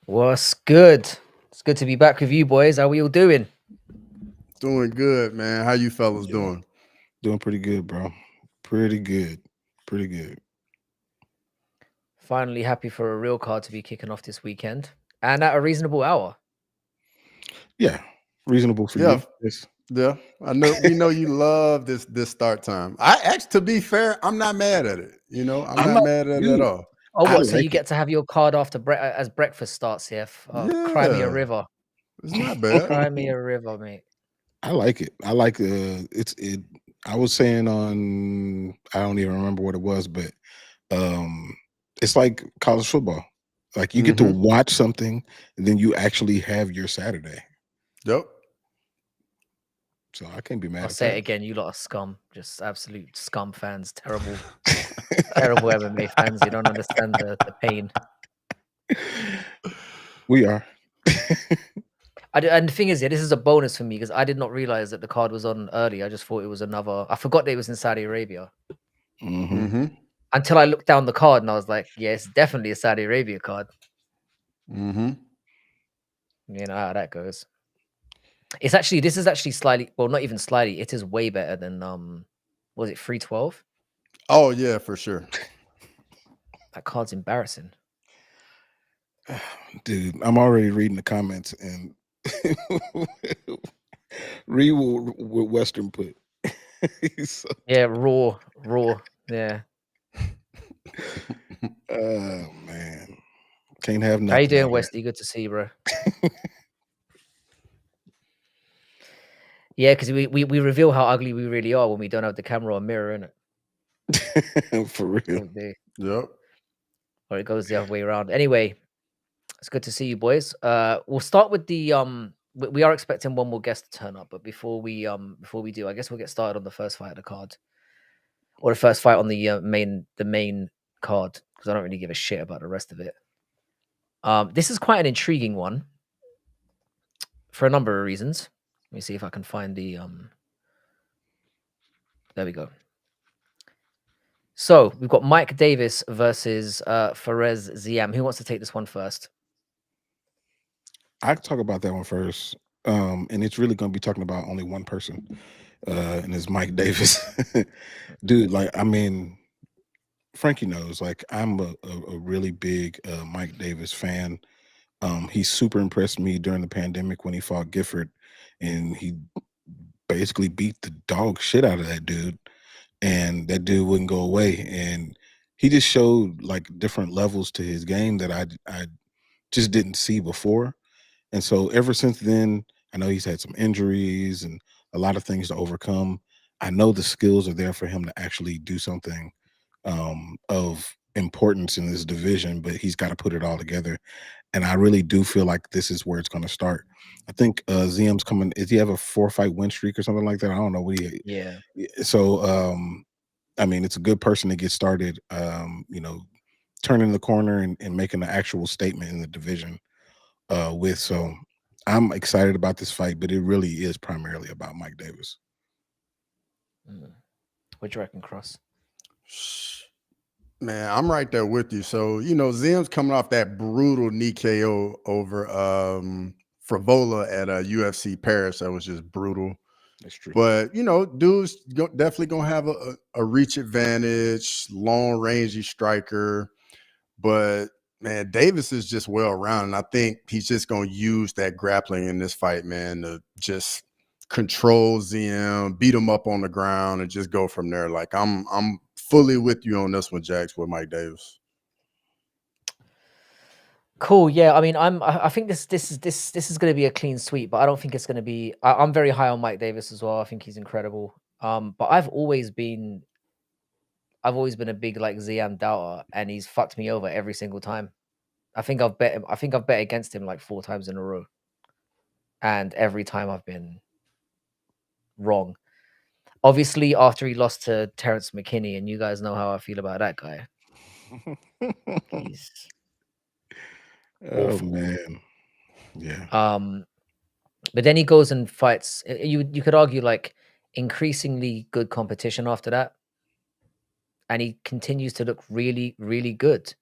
What's good? It's good to be back with you boys. How we all doing? Doing good, man. How you fellas Yeah, doing? doing pretty good, bro. Pretty good. Pretty good. Finally happy for a real card to be kicking off this weekend and at a reasonable hour. Yeah, reasonable for Yeah, you. Yes. yeah. I know we know you love this start time. I actually, to be fair, I'm not mad at it. I'm I'm not not, mad at it at dude. all. Oh, I what? So you like it. get to have your card after as breakfast starts here. Cry me a Yeah, river. it's not bad. Cry me a river, mate. I like it. I like it. I was saying on I don't even remember what it was, but um it's like college football. Like you get to Mm-hmm. watch something and then you actually have your Saturday. Yep. So I can't be I'll mad at say it that. again. You lot are scum. Just absolute scum fans. Terrible, terrible MMA fans. You don't understand the pain. We are. And the thing is, yeah, this is a bonus for me because I did not realize that the card was on early. I just thought it was another. I forgot that it was in Saudi Arabia Hmm. Mm-hmm. until I looked down the card and I was like, yeah, it's definitely a Saudi Arabia card. Mm-hmm. You know how that goes. This is actually slightly, well, not even slightly. It is way better than was it 312? Oh yeah, for sure. That card's embarrassing. Dude, I'm already reading the comments and read what Western put. So, Yeah, raw. Yeah. oh man, can't have How you nothing doing, out here. Westy? Good to see you, bro. Yeah, because we reveal how ugly we really are when we don't have the camera or mirror in it. For real. Yep. Or it goes the other way around. Anyway, it's good to see you, boys. We'll start with the we are expecting one more guest to turn up, but before we do, I guess we'll get started on the first fight of the card, or the first fight on the main card, because I don't really give a shit about the rest of it. This is quite an intriguing one for a number of reasons. Let me see if I can find the There we go. So we've got Mike Davis versus Fares Ziam. Who wants to take this one first? I can talk about that one first. And it's really going to be talking about only one person, and it's Mike Davis. Dude, like, I mean, Frankie knows, like, I'm a really big Mike Davis fan. He super impressed me during the pandemic when he fought Gifford, and he basically beat the dog shit out of that dude, and that dude wouldn't go away. And he just showed like different levels to his game that I just didn't see before. And so ever since then, I know he's had some injuries and a lot of things to overcome. I know the skills are there for him to actually do something of importance in this division, but he's got to put it all together. And I really do feel like this is where it's going to start. I think ZM's coming. Is he have a 4-fight win streak or something like that? I don't know what he. Yeah. So I mean, it's a good person to get started. Turning the corner and making an actual statement in the division with. So I'm excited about this fight, but it really is primarily about Mike Davis. What do you reckon, Cross? Man, I'm right there with you. So, Zim's coming off that brutal knee KO over Frivola at UFC Paris. That was just brutal. That's true. But, dude's definitely going to have a reach advantage, long rangey striker. But, man, Davis is just well rounded. I think he's just going to use that grappling in this fight, man, to just control ZM, beat him up on the ground, and just go from there. Like, I'm fully with you on this one, Jax, with Mike Davis. Cool. Yeah. I mean, I think this is going to be a clean sweep, but I don't think it's going to be. I'm very high on Mike Davis as well. I think he's incredible. But I've always been a big like Ziam doubter, and he's fucked me over every single time. I think I've bet against him like 4 times in a row, and every time I've been wrong. Obviously, after he lost to Terrence McKinney, and you guys know how I feel about that guy. He's Oh awful. man, yeah. But then he goes and fights. You could argue like increasingly good competition after that, and he continues to look really, really good.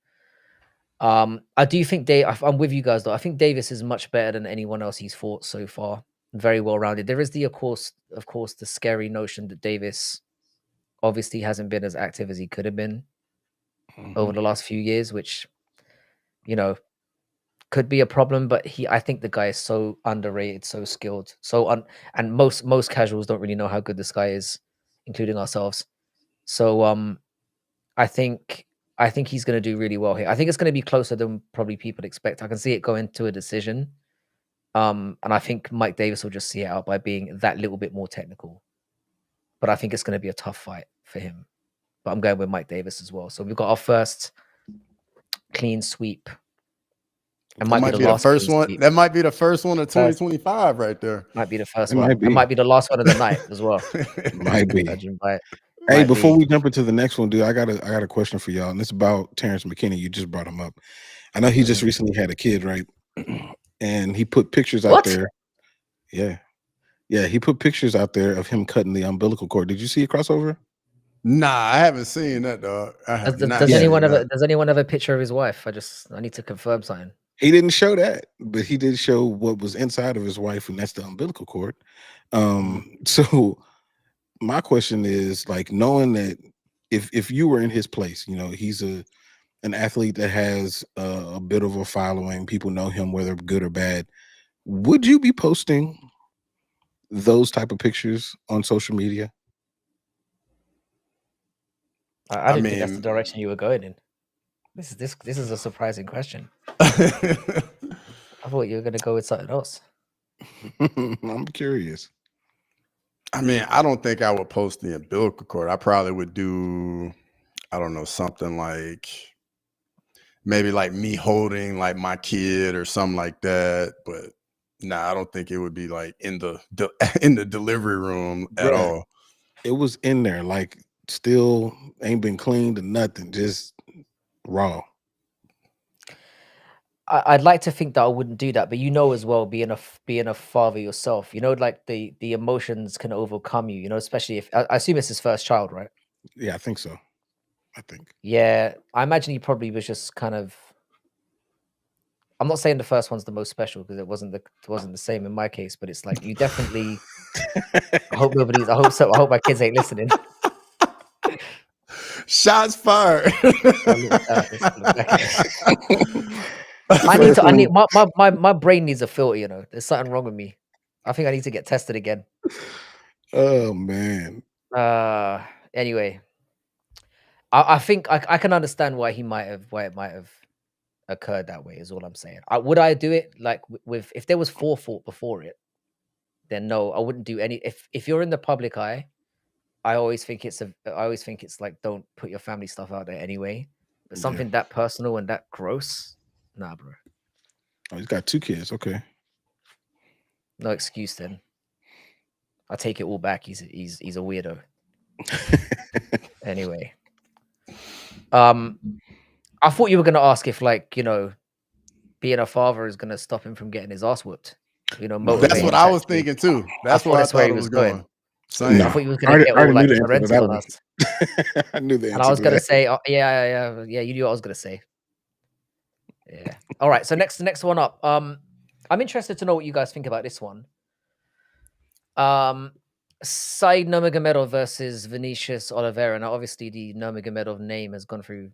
I do think I'm with you guys though. I think Davis is much better than anyone else he's fought so far. Very well rounded. There is of course, the scary notion that Davis obviously hasn't been as active as he could have been over the last few years, which you know could be a problem. But I think the guy is so underrated, so skilled, and most casuals don't really know how good this guy is, including ourselves. So I think he's going to do really well here. I think it's going to be closer than probably people expect. I can see it going to a decision. And I think Mike Davis will just see it out by being that little bit more technical. But I think it's going to be a tough fight for him. But I'm going with Mike Davis as well. So we've got our first clean sweep. That might be the first one. That might be the first one of 2025 right there. Might be the first one. It might be the last one of the night as well. Might be. Hey, before we jump into the next one, dude, I got a question for y'all, and it's about Terrence McKinney. You just brought him up. I know he just recently had a kid, right? And he put pictures out there. Yeah. He put pictures out there of him cutting the umbilical cord. Did you see a crossover? Nah, I haven't seen that, dog. Does anyone have a picture of his wife? I need to confirm something. He didn't show that, but he did show what was inside of his wife, and that's the umbilical cord. So my question is, like, knowing that if you were in his place, he's an athlete that has a bit of a following, people know him whether good or bad, would you be posting those type of pictures on social media? I didn't think that's the direction you were going in. This is a surprising question. I thought you were going to go with something else. I'm curious. I mean, I don't think I would post the umbilical cord. I probably would do, I don't know, something like maybe like me holding like my kid or something like that. But nah, I don't think it would be like in the delivery room at all. It was in there, like still ain't been cleaned or nothing, just raw. I'd like to think that I wouldn't do that, but as well, being a father yourself, like the emotions can overcome you, especially if I assume it's his first child, right? Yeah, I think so. Yeah, I imagine he probably was just kind of. I'm not saying the first one's the most special because it wasn't the same in my case, but it's like you definitely. I hope so. I hope my kids ain't listening. Shots fired. My brain needs a filter, there's something wrong with me. I think I need to get tested again. Oh man. Anyway, I think I can understand why it might have occurred that way, is all I'm saying. Would I do it like if there was forethought before it? Then no, I wouldn't do any. If you're in the public eye, I always think it's like, don't put your family stuff out there anyway. But something that personal and that gross, nah, bro. Oh, he's got 2 kids. Okay. No excuse then. I take it all back. He's a weirdo. Anyway, I thought you were gonna ask if, like, being a father is gonna stop him from getting his ass whooped. That's what I was thinking too. That's where I thought he was going. I thought he was gonna get all like parental on us. I knew the answer. And I was gonna say, yeah. You knew what I was gonna say. Yeah. All right. So next one up. I'm interested to know what you guys think about this one. Said Nurmagomedov versus Vinicius Oliveira. Now, obviously, the Nurmagomedov name has gone through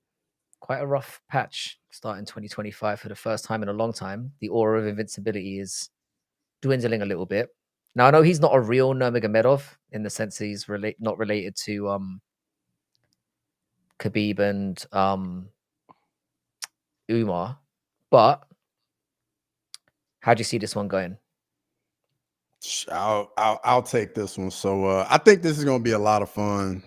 quite a rough patch starting 2025 for the first time in a long time. The aura of invincibility is dwindling a little bit. Now, I know he's not a real Nurmagomedov in the sense that he's not related to Khabib and Umar, but how do you see this one going? I'll take this one. So I think this is going to be a lot of fun.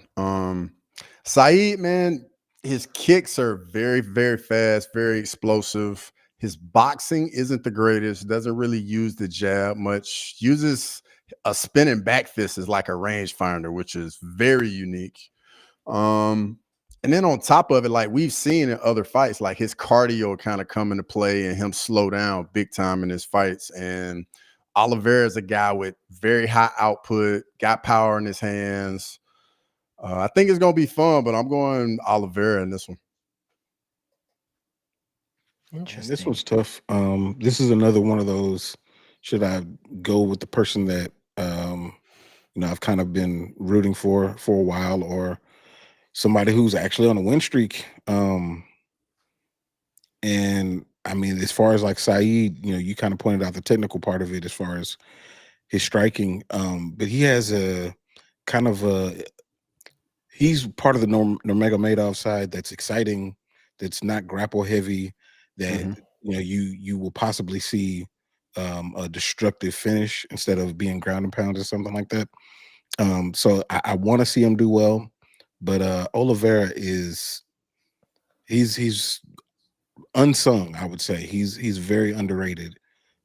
Said, man, his kicks are very, very fast, very explosive. His boxing isn't the greatest. Doesn't really use the jab much. Uses a spinning back fist as like a rangefinder, which is very unique. And then on top of it, like we've seen in other fights, like his cardio kind of come into play and him slow down big time in his fights. And Oliveira is a guy with very high output, got power in his hands. I think it's going to be fun, but I'm going Oliveira in this one. Man, this Interesting. one's tough. This is another one of those. Should I go with the person that I've kind of been rooting for a while, or somebody who's actually on a win streak? And I mean, as far as like Saeed, you kind of pointed out the technical part of it as far as his striking. But he has a kind of a he's part of the Nurmagomedov side that's exciting, that's not grapple heavy, that Mhm. you will possibly see a destructive finish instead of being ground and pound or something like that. So I want to see him do well, but Oliveira he's unsung. I would say he's very underrated.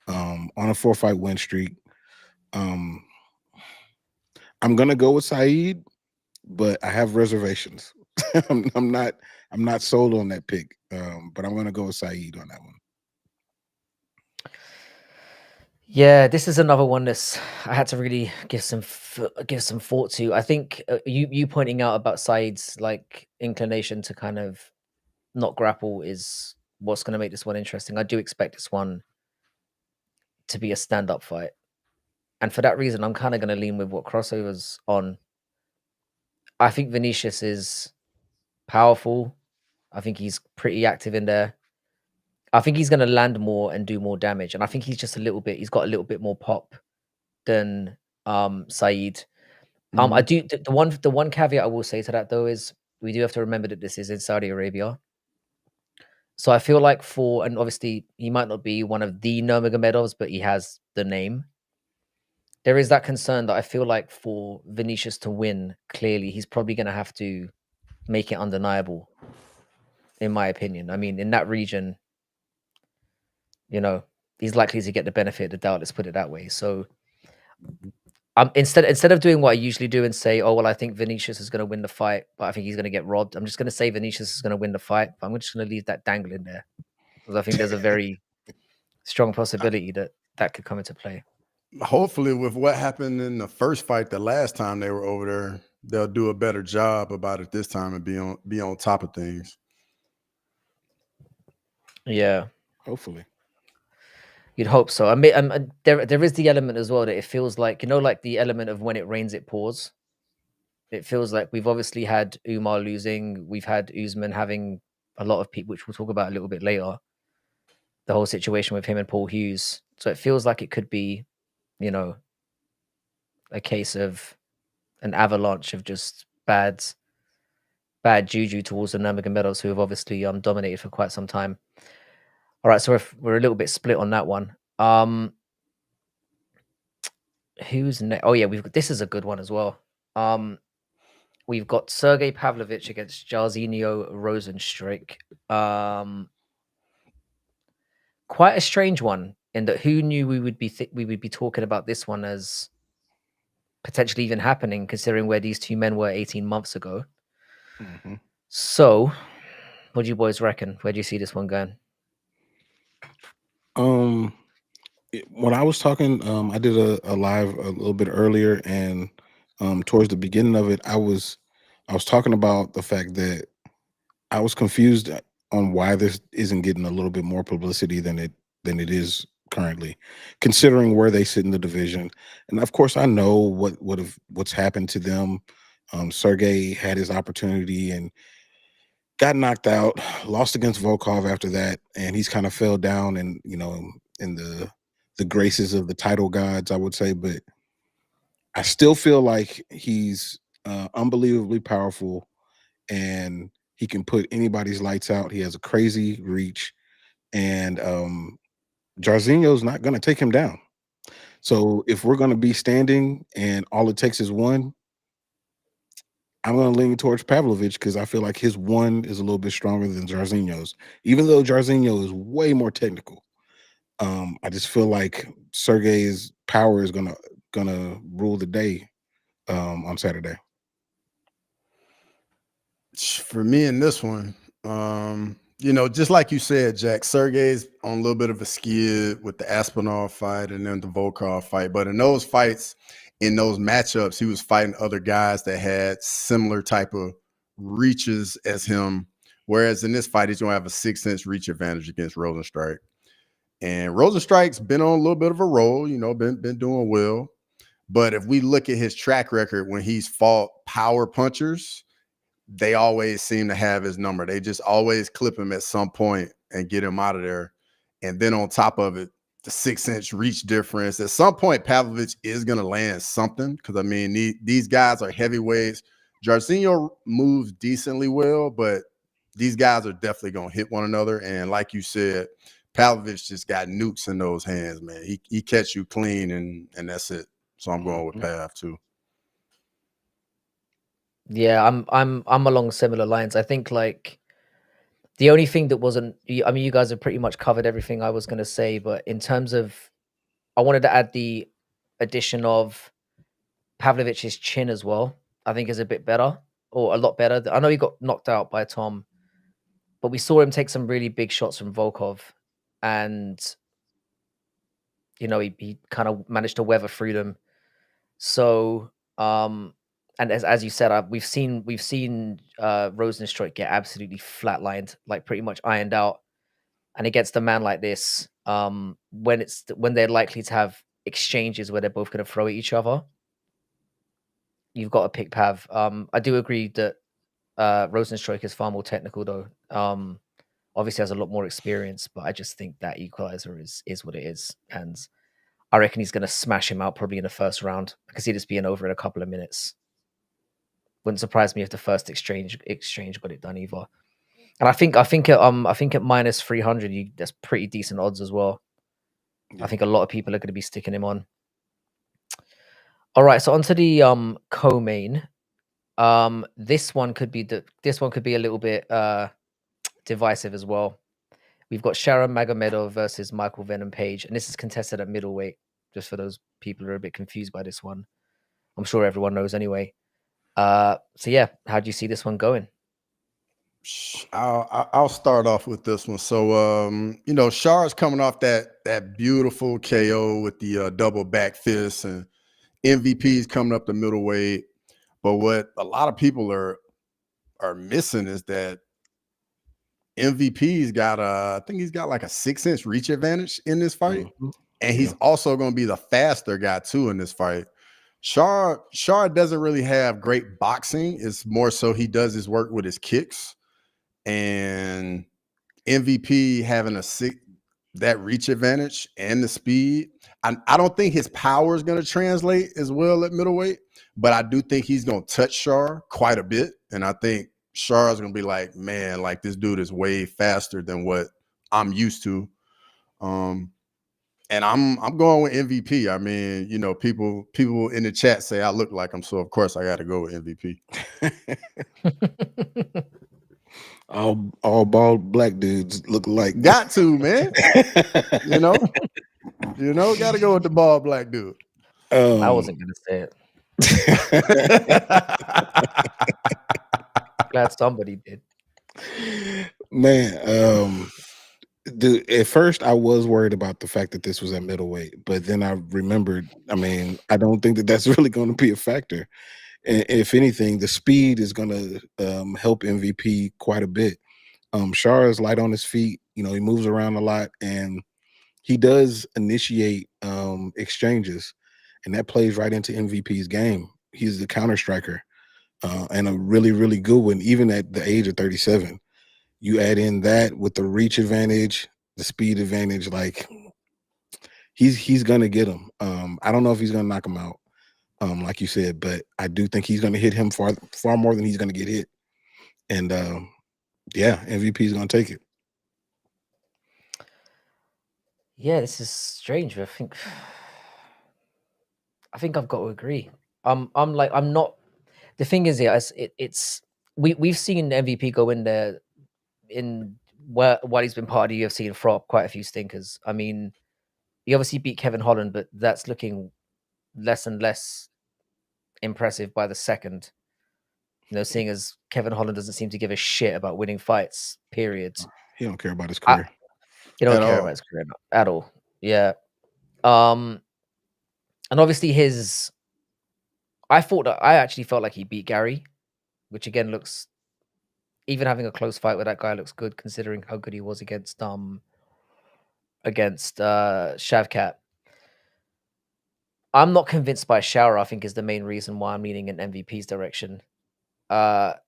On a 4-fight win streak. Um, I'm gonna go with Saeed, but I have reservations. I'm not sold on that pick. But I'm gonna go with Saeed on that one. Yeah, this is another one that's I had to really give some thought to. I think you pointing out about Said's like inclination to kind of not grapple is what's going to make this one interesting. I do expect this one to be a stand-up fight, and for that reason, I'm kind of going to lean with what Crossover's on. I think Vinicius is powerful. I think he's pretty active in there. I think he's going to land more and do more damage, and I think he's just a little bit. He's got a little bit more pop than Saeed. I Mhm. do the one caveat I will say to that though is we do have to remember that this is in Saudi Arabia. So I feel like and obviously he might not be one of the Nurmagomedovs, but he has the name. There is that concern that I feel like for Vinicius to win, clearly he's probably going to have to make it undeniable, in my opinion. I mean, in that region, you know, he's likely to get the benefit of the doubt. Let's put it that way. So instead of doing what I usually do and say, "Oh well, I think Vinicius is going to win the fight, but I think he's going to get robbed." I'm just going to say Vinicius is going to win the fight, but I'm just going to leave that dangling there because I think there's a very strong possibility that that could come into play. Hopefully, with what happened in the first fight the last time they were over there, they'll do a better job about it this time and be on top of things. Yeah, Hopefully. you'd hope so. I mean, there is the element as well that it feels like like the element of when it rains, it pours. It feels like we've obviously had Umar losing, we've had Usman having a lot of people, which we'll talk about a little bit later. The whole situation with him and Paul Hughes, so it feels like it could be, you know, a case of an avalanche of just bad juju towards the Nurmagomedovs, who have obviously dominated for quite some time. All right, so we're a little bit split on that one. Who's next? Oh yeah, this is a good one as well. We've got Sergey Pavlovich against Jairzinho Rosenstruik. Quite a strange one in that who knew we would be talking about this one as potentially even happening, considering where these two men were 18 months ago. hmm So, what do you boys reckon? Where do you see this one going? Um, when I was talking, I did a live a little bit earlier, and towards the beginning of it, I was talking about the fact that I was confused on why this isn't getting a little bit more publicity than it is currently, considering where they sit in the division. And of course, I know what's happened to them. Sergey had his opportunity and got knocked out, lost against Volkov after that, and he's kind of fell down and in the graces of the title gods, I would say. But I still feel like he's unbelievably powerful, and he can put anybody's lights out. He has a crazy reach, and Jairzinho's not going to take him down. So if we're going to be standing and all it takes is one, I'm going to lean towards Pavlovich because I feel like his one is a little bit stronger than Jairzinho's, even though Jairzinho is way more technical. I just feel like Sergey's power is gonna rule the day on Saturday. For me in this one, just like you said, Jack, Sergey's on a little bit of a skid with the Aspinall fight and then the Volkov fight. But in those fights, in those matchups, he was fighting other guys that had similar type of reaches as him Whereas in this fight, he's going to have a 6-inch reach advantage against Rosenstrike. And Rosenstrike's been on a little bit of a roll, been doing well. But if we look at his track record when he's fought power punchers, they always seem to have his number. They just always clip him at some point and get him out of there. And then on top of it, the 6-inch reach difference. At some point, Pavlovich is going to land something because, I mean, these guys are heavyweights. Jairzinho moves decently well, but these guys are definitely going to hit one another. And like you said, Pavlovich just got nukes in those hands, man. He catch you clean, and that's it. So I'm going with Pav too. Yeah, I'm along similar lines. I think like the only thing that wasn't, I mean, you guys have pretty much covered everything I was going to say, but in terms of, I wanted to add the addition of Pavlovich's chin as well. I think is a bit better, or a lot better. I know he got knocked out by Tom, but we saw him take some really big shots from Volkov, and he kind of managed to weather through them. So, and as you said, we've seen Rosenstrike get absolutely flatlined, like pretty much ironed out. And against a man like this, when they're likely to have exchanges where they're both going to throw at each other, you've got to pick Pav. I do agree that Rosenstrike is far more technical, though. Obviously has a lot more experience, but I just think that equalizer is what it is, and I reckon he's going to smash him out probably in the first round. I can see this being over in a couple of minutes. Wouldn't surprise me if the first exchange got it done either. And I think at minus 300, that's pretty decent odds as well. Yeah. I think a lot of people are going to be sticking him on. All right, so onto the co-main. This one could be a little bit divisive as well. We've got Sharon Magomedov versus Michael Venom Page, and this is contested at middleweight. Just for those people who are a bit confused by this one, I'm sure everyone knows anyway. So yeah, how do you see this one going? I'll start off with this one. So Char's coming off that beautiful KO with the double back fist, and MVP's coming up the middleweight. But what a lot of people are missing is that MVP's got I think he's got like a 6-inch reach advantage in this fight. Mm-hmm. And he's also going to be the faster guy too in this fight. Char doesn't really have great boxing. It's more so he does his work with his kicks. And MVP having that reach advantage and the speed, I don't think his power is going to translate as well at middleweight, but I do think he's going to touch Char quite a bit. And I think Char is going to be like, man, like this dude is way faster than what I'm used to. And I'm going with MVP. I mean, people in the chat say I look like him, so of course I got to go with MVP. all bald black dudes look like. Got to, man. Got to go with the bald black dude. I wasn't gonna say it. Glad somebody did. Man, dude, at first I was worried about the fact that this was at middleweight, but then I remembered, I mean, I don't think that that's really going to be a factor. And if anything, the speed is going to help MVP quite a bit. Char is light on his feet. He moves around a lot, and he does initiate exchanges, and that plays right into MVP's game. He's the counter striker, and a really, really good one, even at the age of 37. You add in that with the reach advantage, the speed advantage, like he's gonna get him. I don't know if he's gonna knock him out, like you said, but I do think he's gonna hit him far more than he's gonna get hit. And yeah, MVP is gonna take it. Yeah, this is strange. I think I've got to agree. I'm not. The thing is, yeah, we've seen MVP go in there while he's been part of the UFC and throw up quite a few stinkers. I mean, he obviously beat Kevin Holland, but that's looking less and less impressive by the second. Seeing as Kevin Holland doesn't seem to give a shit about winning fights, period. He don't care about his career. He don't care about his career at all. Yeah. And obviously I actually felt like he beat Gary, which again looks even having a close fight with that guy looks good considering how good he was against Shavkat. I'm not convinced by Shower, I think, is the main reason why I'm leaning in MVP's direction. The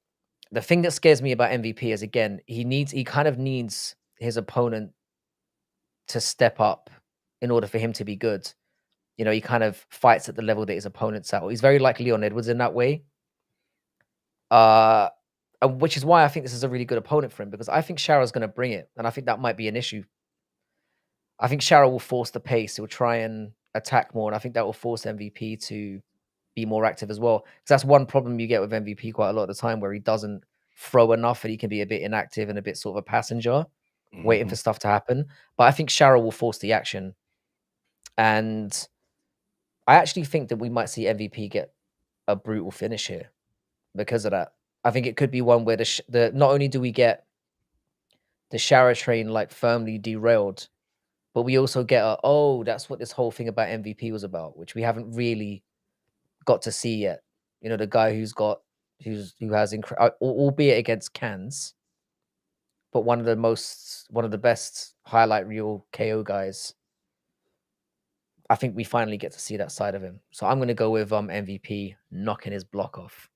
thing that scares me about MVP is, again, he kind of needs his opponent to step up in order for him to be good. You know, he kind of fights at the level that his opponent's at. Or he's very like Leon Edwards in that way. Which is why I think this is a really good opponent for him, because I think Shower's going to bring it, and I think that might be an issue. I think Shower will force the pace. He'll try and attack more, and I think that will force MVP to be more active as well. Because that's one problem you get with MVP quite a lot of the time, where he doesn't throw enough and he can be a bit inactive and a bit sort of a passenger, waiting for stuff to happen. But I think Shower will force the action. And I actually think that we might see MVP get a brutal finish here because of that. I think it could be one where not only do we get the Shower train like firmly derailed, but we also get that's what this whole thing about MVP was about, which we haven't really got to see yet. You know, the guy who has albeit against Cans, but one of the best highlight reel KO guys. I think we finally get to see that side of him. So I'm going to go with MVP knocking his block off.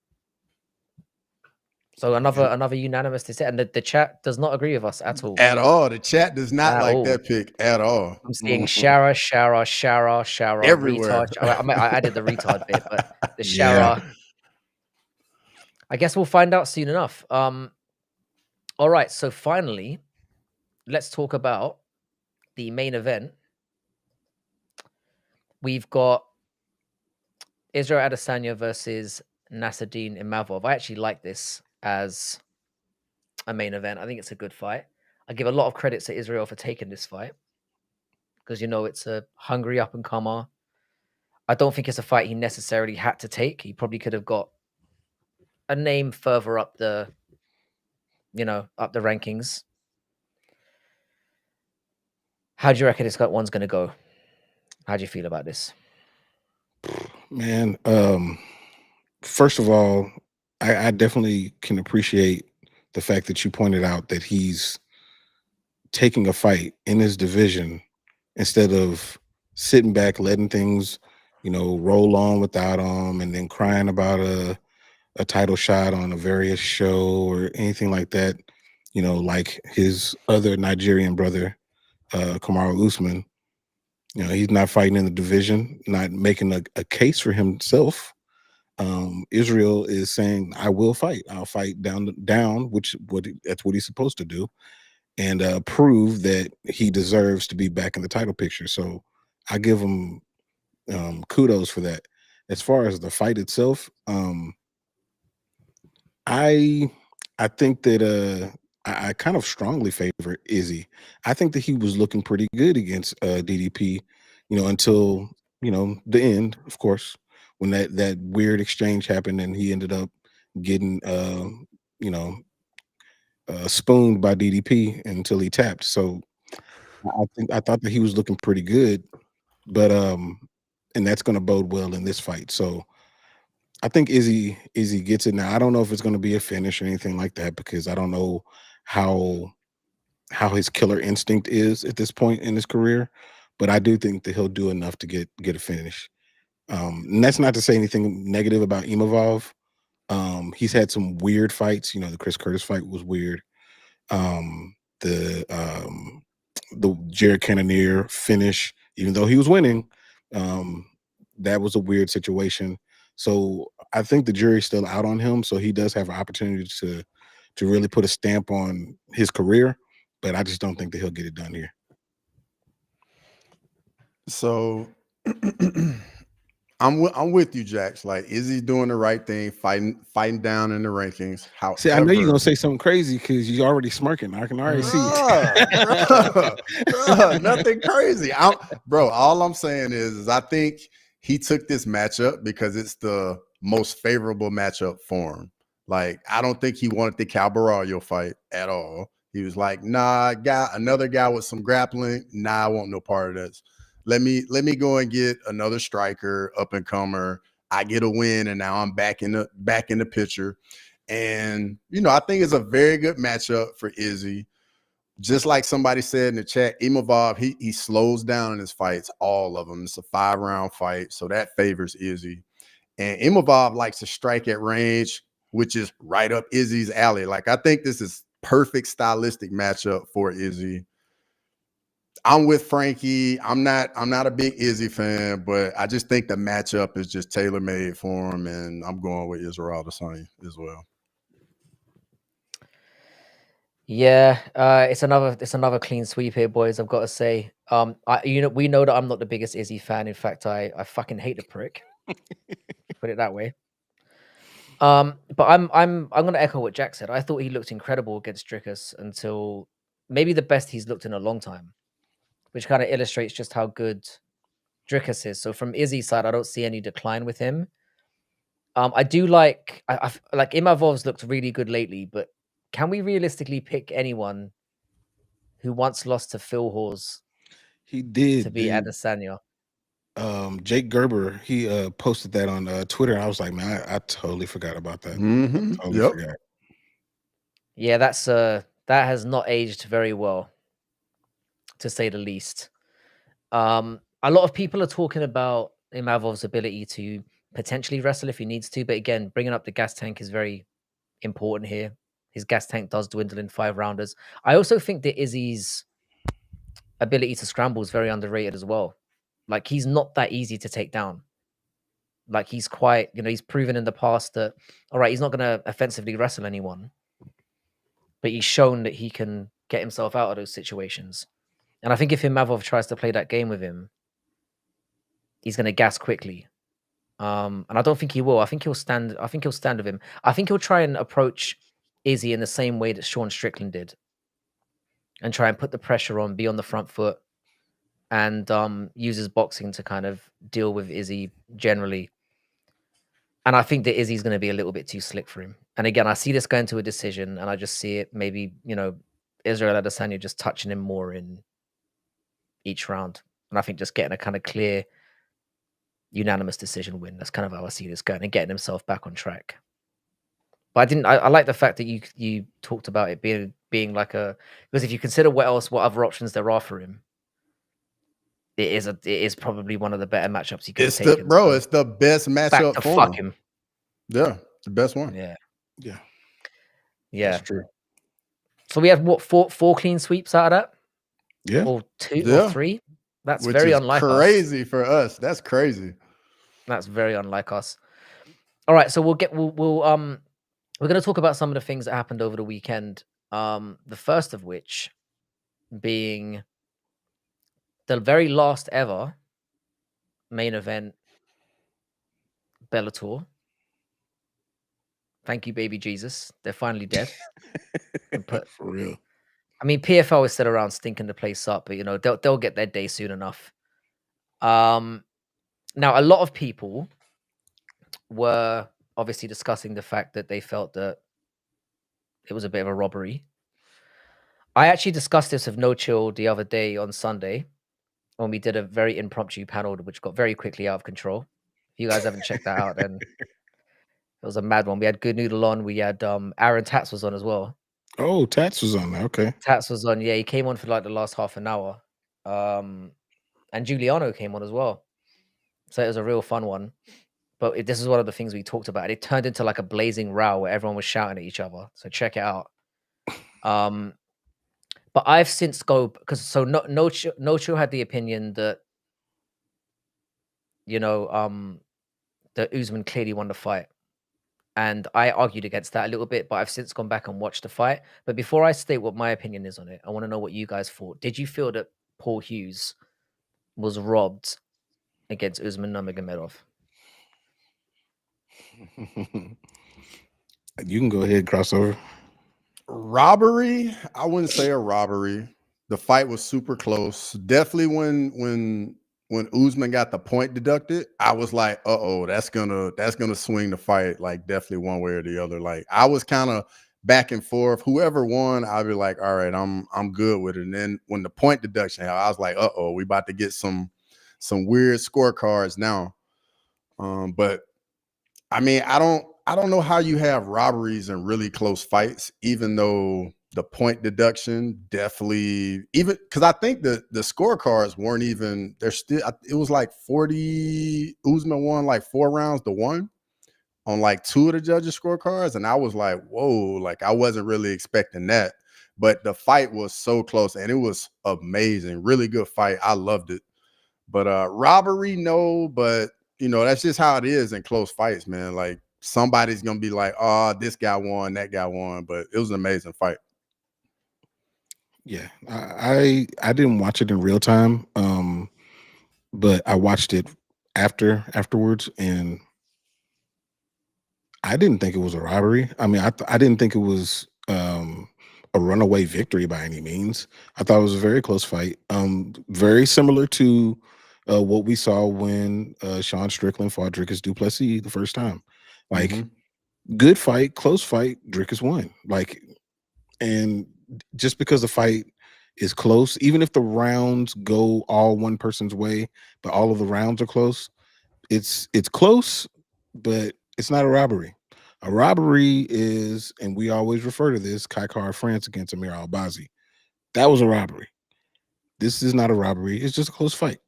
So another unanimous decision, and the chat does not agree with us at all. At all. The chat does not like all. that pick at all. I'm seeing Shara, Everywhere. retard. I added the retard bit, but the Shara. I guess we'll find out soon enough. All right, so finally, let's talk about the main event. We've got Israel Adesanya versus Nasruddin Imavov. I actually like this as a main event. I think it's a good fight. I give a lot of credit to Israel for taking this fight because, you know, it's a hungry up-and-comer. I don't think it's a fight he necessarily had to take. He probably could have got a name further up the rankings. How do you reckon this one's going to go? How do you feel about this? Man, first of all, I definitely can appreciate the fact that you pointed out that he's taking a fight in his division instead of sitting back, letting things, roll on without him, and then crying about a title shot on a various show or anything like that. Like his other Nigerian brother, Kamaru Usman. He's not fighting in the division, not making a case for himself. Israel is saying, "I will fight. I'll fight down. That's what he's supposed to do, and prove that he deserves to be back in the title picture." So I give him kudos for that. As far as the fight itself, I think that I kind of strongly favor Izzy. I think that he was looking pretty good against DDP, until the end, of course, when that weird exchange happened and he ended up getting spooned by DDP until he tapped. So I thought that he was looking pretty good, but and that's going to bode well in this fight. So I think Izzy gets it now. I don't know if it's going to be a finish or anything like that because I don't know how his killer instinct is at this point in his career, but I do think that he'll do enough to get a finish. And that's not to say anything negative about Imavov. He's had some weird fights. The Chris Curtis fight was weird. The Jared Cannonier finish, even though he was winning, that was a weird situation. So I think the jury's still out on him. So he does have an opportunity to really put a stamp on his career, but I just don't think that he'll get it done here. So I'm with you, Jax. Like, Izzy's doing the right thing, fighting down in the rankings. However, see, I know you're gonna say something crazy because you're already smirking. I can already see it. Nothing crazy. Bro, all I'm saying is I think he took this matchup because it's the most favorable matchup for him. Like, I don't think he wanted the Cal Barallo fight at all. He was like, nah, another guy with some grappling. Nah, I want no part of this. Let me go and get another striker, up and comer. I get a win, and now I'm back in the picture. And, you know, I think it's a very good matchup for Izzy. Just like somebody said in the chat, Imavov, he slows down in his fights, all of them. It's a 5-round fight, so that favors Izzy. And Imavov likes to strike at range, which is right up Izzy's alley. Like, I think this is perfect stylistic matchup for Izzy. I'm with Frankie. I'm not a big Izzy fan, but I just think the matchup is just tailor-made for him, and I'm going with Israel Adesanya as well. Yeah, it's another clean sweep here, boys. I've got to say, we know that I'm not the biggest Izzy fan. In fact, I fucking hate the prick. Put it that way. But I'm gonna echo what Jack said. I thought he looked incredible against Dricus until maybe the best he's looked in a long time, which kind of illustrates just how good Dricus is. So from Izzy's side, I don't see any decline with him. I do like like Imavov's looked really good lately, but can we realistically pick anyone who once lost to Phil Hawes He to did, beat dude. Adesanya? Jake Gerber, he posted that on Twitter, and I was like, man, I totally forgot about that. Totally forgot. Yeah, that has not aged very well, to say the least. A lot of people are talking about Imavov's ability to potentially wrestle if he needs to, but again, bringing up the gas tank is very important here. His gas tank does dwindle in 5-rounders. I also think that Izzy's ability to scramble is very underrated as well. Like, he's not that easy to take down. Like, he's quite, he's proven in the past that, all right, he's not going to offensively wrestle anyone, but he's shown that he can get himself out of those situations. And I think if Imavov tries to play that game with him, he's going to gas quickly. And I don't think he will. I think he'll stand. I think he'll stand with him. I think he'll try and approach Izzy in the same way that Sean Strickland did, and try and put the pressure on, be on the front foot, and use his boxing to kind of deal with Izzy generally. And I think that Izzy's going to be a little bit too slick for him. And again, I see this going to a decision, and I just see it maybe, Israel Adesanya just touching him more in each round. And I think just getting a kind of clear, unanimous decision win. That's kind of how I see this going, and getting himself back on track. But I like the fact that you talked about it being like because if you consider what other options there are for him, it is probably one of the better matchups he could have taken. It's the best matchup for him. Yeah, the best one. Yeah. That's true. So we have what, four clean sweeps out of that? Yeah. Or 2 or 3? That's Which very is unlike crazy for us. That's crazy. That's very unlike us. All right, so we're going to talk about some of the things that happened over the weekend. The first of which being the very last ever main event Bellator. Thank you, baby Jesus. They're finally dead. For real. I mean, PFL is still around stinking the place up, but they'll get their day soon enough. Now a lot of people were obviously discussing the fact that they felt that it was a bit of a robbery. I actually discussed this with No Chill the other day on Sunday when we did a very impromptu panel, which got very quickly out of control. If you guys haven't checked that out, then it was a mad one. We had Good Noodle on. We had Aaron Tats was on as well. Oh, Tats was on there. Okay. Tats was on. Yeah, he came on for like the last half an hour. And Giuliano came on as well. So it was a real fun one. But this is one of the things we talked about. It turned into like a blazing row where everyone was shouting at each other. So check it out. But I've since because No Chill had the opinion that that Usman clearly won the fight. And I argued against that a little bit, but I've since gone back and watched the fight. But before I state what my opinion is on it, I want to know what you guys thought. Did you feel that Paul Hughes was robbed against Usman Nurmagomedov? You can go ahead, crossover. Robbery? I wouldn't say a robbery. The fight was super close. Definitely when Usman got the point deducted, I was like, uh-oh, that's gonna swing the fight, like definitely one way or the other. Like, I was kind of back and forth. Whoever won, I'd be like, all right, I'm good with it. And then when the point deduction happened, I was like, uh-oh, we about to get some weird scorecards now. But I mean, I I don't know how you have robberies and really close fights, even though the point deduction definitely, even because I think the scorecards weren't even, they're still, it was like 40, Usman won like 4 rounds to 1 on like 2 of the judges' scorecards. And I was like, whoa, like I wasn't really expecting that. But the fight was so close and it was amazing. Really good fight. I loved it. But robbery, no, but that's just how it is in close fights, man. Like somebody's gonna be like, oh, this guy won, that guy won. But it was an amazing fight. Yeah, I didn't watch it in real time, but I watched it afterwards, and I didn't think it was a robbery. I mean, I didn't think it was a runaway victory by any means. I thought it was a very close fight, very similar to what we saw when Sean Strickland fought Dricus du Plessis the first time. Like, good fight, close fight, Dricus won. Like, and just because the fight is close, even if the rounds go all one person's way, but all of the rounds are close, it's close, but it's not a robbery. A robbery is, and we always refer to this, Kai Kara France against Amir Albazi. That was a robbery. This is not a robbery. It's just a close fight.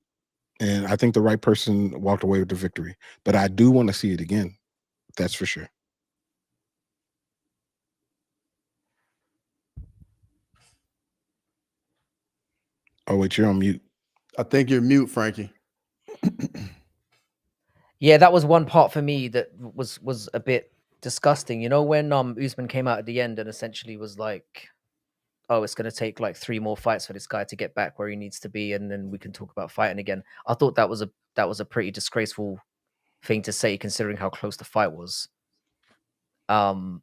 And I think the right person walked away with the victory. But I do want to see it again. That's for sure. Oh, wait, you're on mute. I think you're mute, Frankie. Yeah, that was one part for me that was a bit disgusting. You know, when Usman came out at the end and essentially was like, "Oh, it's going to take like 3 more fights for this guy to get back where he needs to be, and then we can talk about fighting again." I thought that was a pretty disgraceful thing to say, considering how close the fight was. But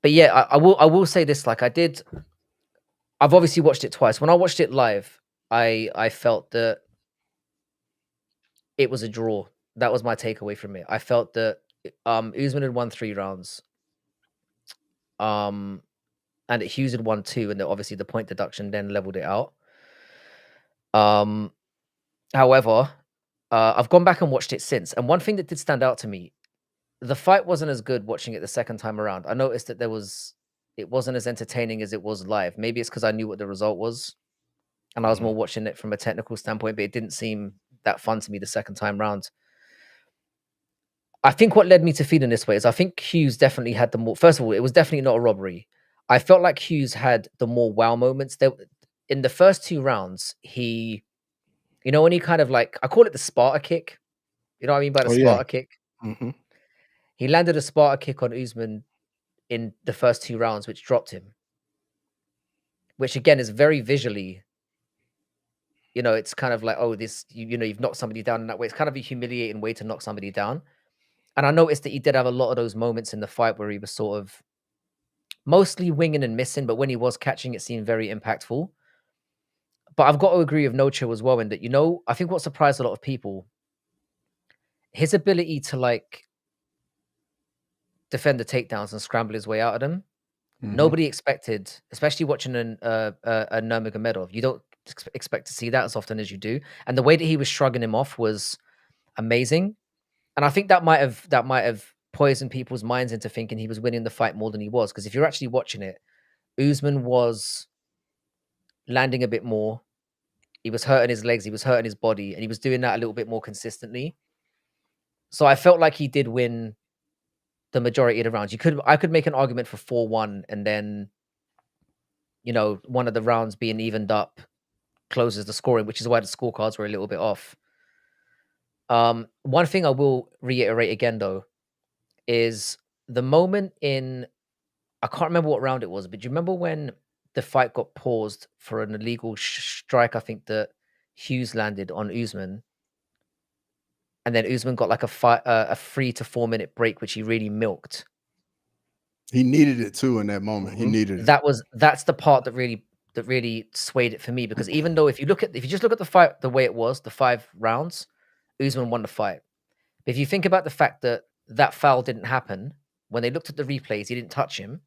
yeah, I will say this: like I've obviously watched it twice. When I watched it live, I felt that it was a draw. That was my takeaway from it. I felt that Usman had won 3 rounds. And that Hughes had won 2, and obviously the point deduction then leveled it out. However, I've gone back and watched it since, and one thing that did stand out to me, the fight wasn't as good watching it the second time around. I noticed that it wasn't as entertaining as it was live. Maybe it's because I knew what the result was, and I was more watching it from a technical standpoint, but it didn't seem that fun to me the second time round. I think what led me to feeling this way is I think Hughes definitely had the more. First of all, it was definitely not a robbery. I felt like Hughes had the more wow moments. There, in the first 2 rounds, when he kind of like, I call it the Sparta kick. You know what I mean by the Sparta kick? Mm-hmm. He landed a Sparta kick on Usman in the first 2 rounds, which dropped him. Which again is very visually, it's kind of like, oh, this, you've knocked somebody down in that way. It's kind of a humiliating way to knock somebody down. And I noticed that he did have a lot of those moments in the fight where he was sort of mostly winging and missing, but when he was catching, it seemed very impactful. But I've got to agree with Nocho as well in that, I think what surprised a lot of people, his ability to like defend the takedowns and scramble his way out of them. Nobody expected, especially watching a Nurmagomedov, you don't expect to see that as often as you do. And the way that he was shrugging him off was amazing. And I think that might have poisoned people's minds into thinking he was winning the fight more than he was. Because if you're actually watching it, Usman was landing a bit more. He was hurting his legs, he was hurting his body, and he was doing that a little bit more consistently. So I felt like he did win the majority of the rounds. I could make an argument for 4-1, and then one of the rounds being evened up closes the scoring, which is why the scorecards were a little bit off. One thing I will reiterate again though is the moment I can't remember what round it was, but do you remember when the fight got paused for an illegal strike? I think that Hughes landed on Usman, and then Usman got like a 3 to 4 minute break, which he really milked. He needed it too in that moment. He needed it. That's the part that really swayed it for me, because even though if you just look at the fight the way it was, the 5 rounds, Usman won the fight. But if you think about the fact that foul didn't happen, when they looked at the replays, he didn't touch him,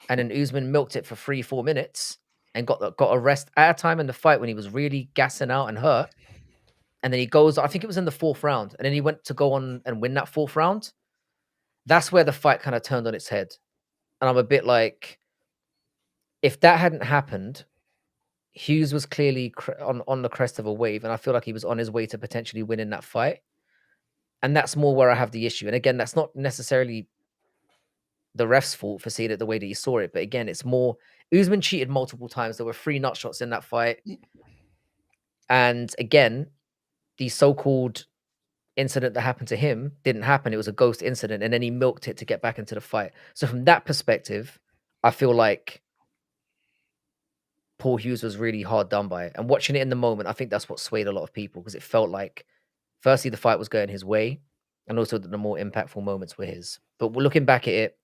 and then Usman milked it for 3-4 minutes and got a rest at a time in the fight when he was really gassing out and hurt. And then he goes, I think it was in the 4th round, and then he went to go on and win that 4th round. that's where the fight kind of turned on its head. And I'm a bit like, if that hadn't happened, Hughes was clearly on the crest of a wave, and I feel like he was on his way to potentially winning that fight. And that's more where I have the issue. And again, that's not necessarily the ref's fault for seeing it the way that he saw it. But again, it's more Usman cheated multiple times. There were 3 nut shots in that fight. And again, the so-called incident that happened to him didn't happen. It was a ghost incident, and then he milked it to get back into the fight. So from that perspective, I feel like Paul Hughes was really hard done by it. And watching it in the moment, I think that's what swayed a lot of people, because it felt like, firstly, the fight was going his way, and also that the more impactful moments were his. But looking back at it,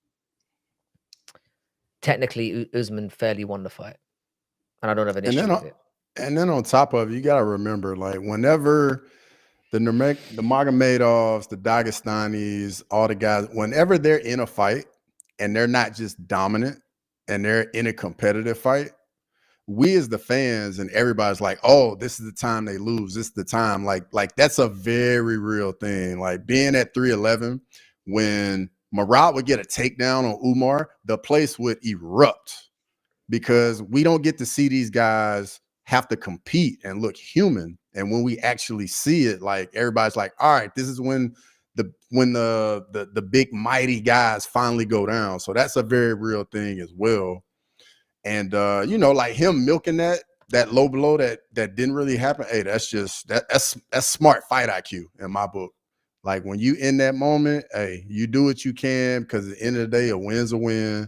technically, Usman fairly won the fight, and I don't have an issue with it. And then on top of it, you got to remember, like, whenever the Magomedovs, the Dagestanis, all the guys, whenever they're in a fight and they're not just dominant and they're in a competitive fight, we as the fans and everybody's like, oh, this is the time they lose. This is the time. Like that's a very real thing. Like being at 311, when Marat would get a takedown on Umar, the place would erupt, because we don't get to see these guys have to compete and look human. And when we actually see it, like, everybody's like, all right, this is when the big mighty guys finally go down. So that's a very real thing as well. And you know, like him milking that low blow that didn't really happen. Hey, that's just that's smart fight IQ in my book. Like, when you in that moment, hey, you do what you can, because at the end of the day, a win's a win.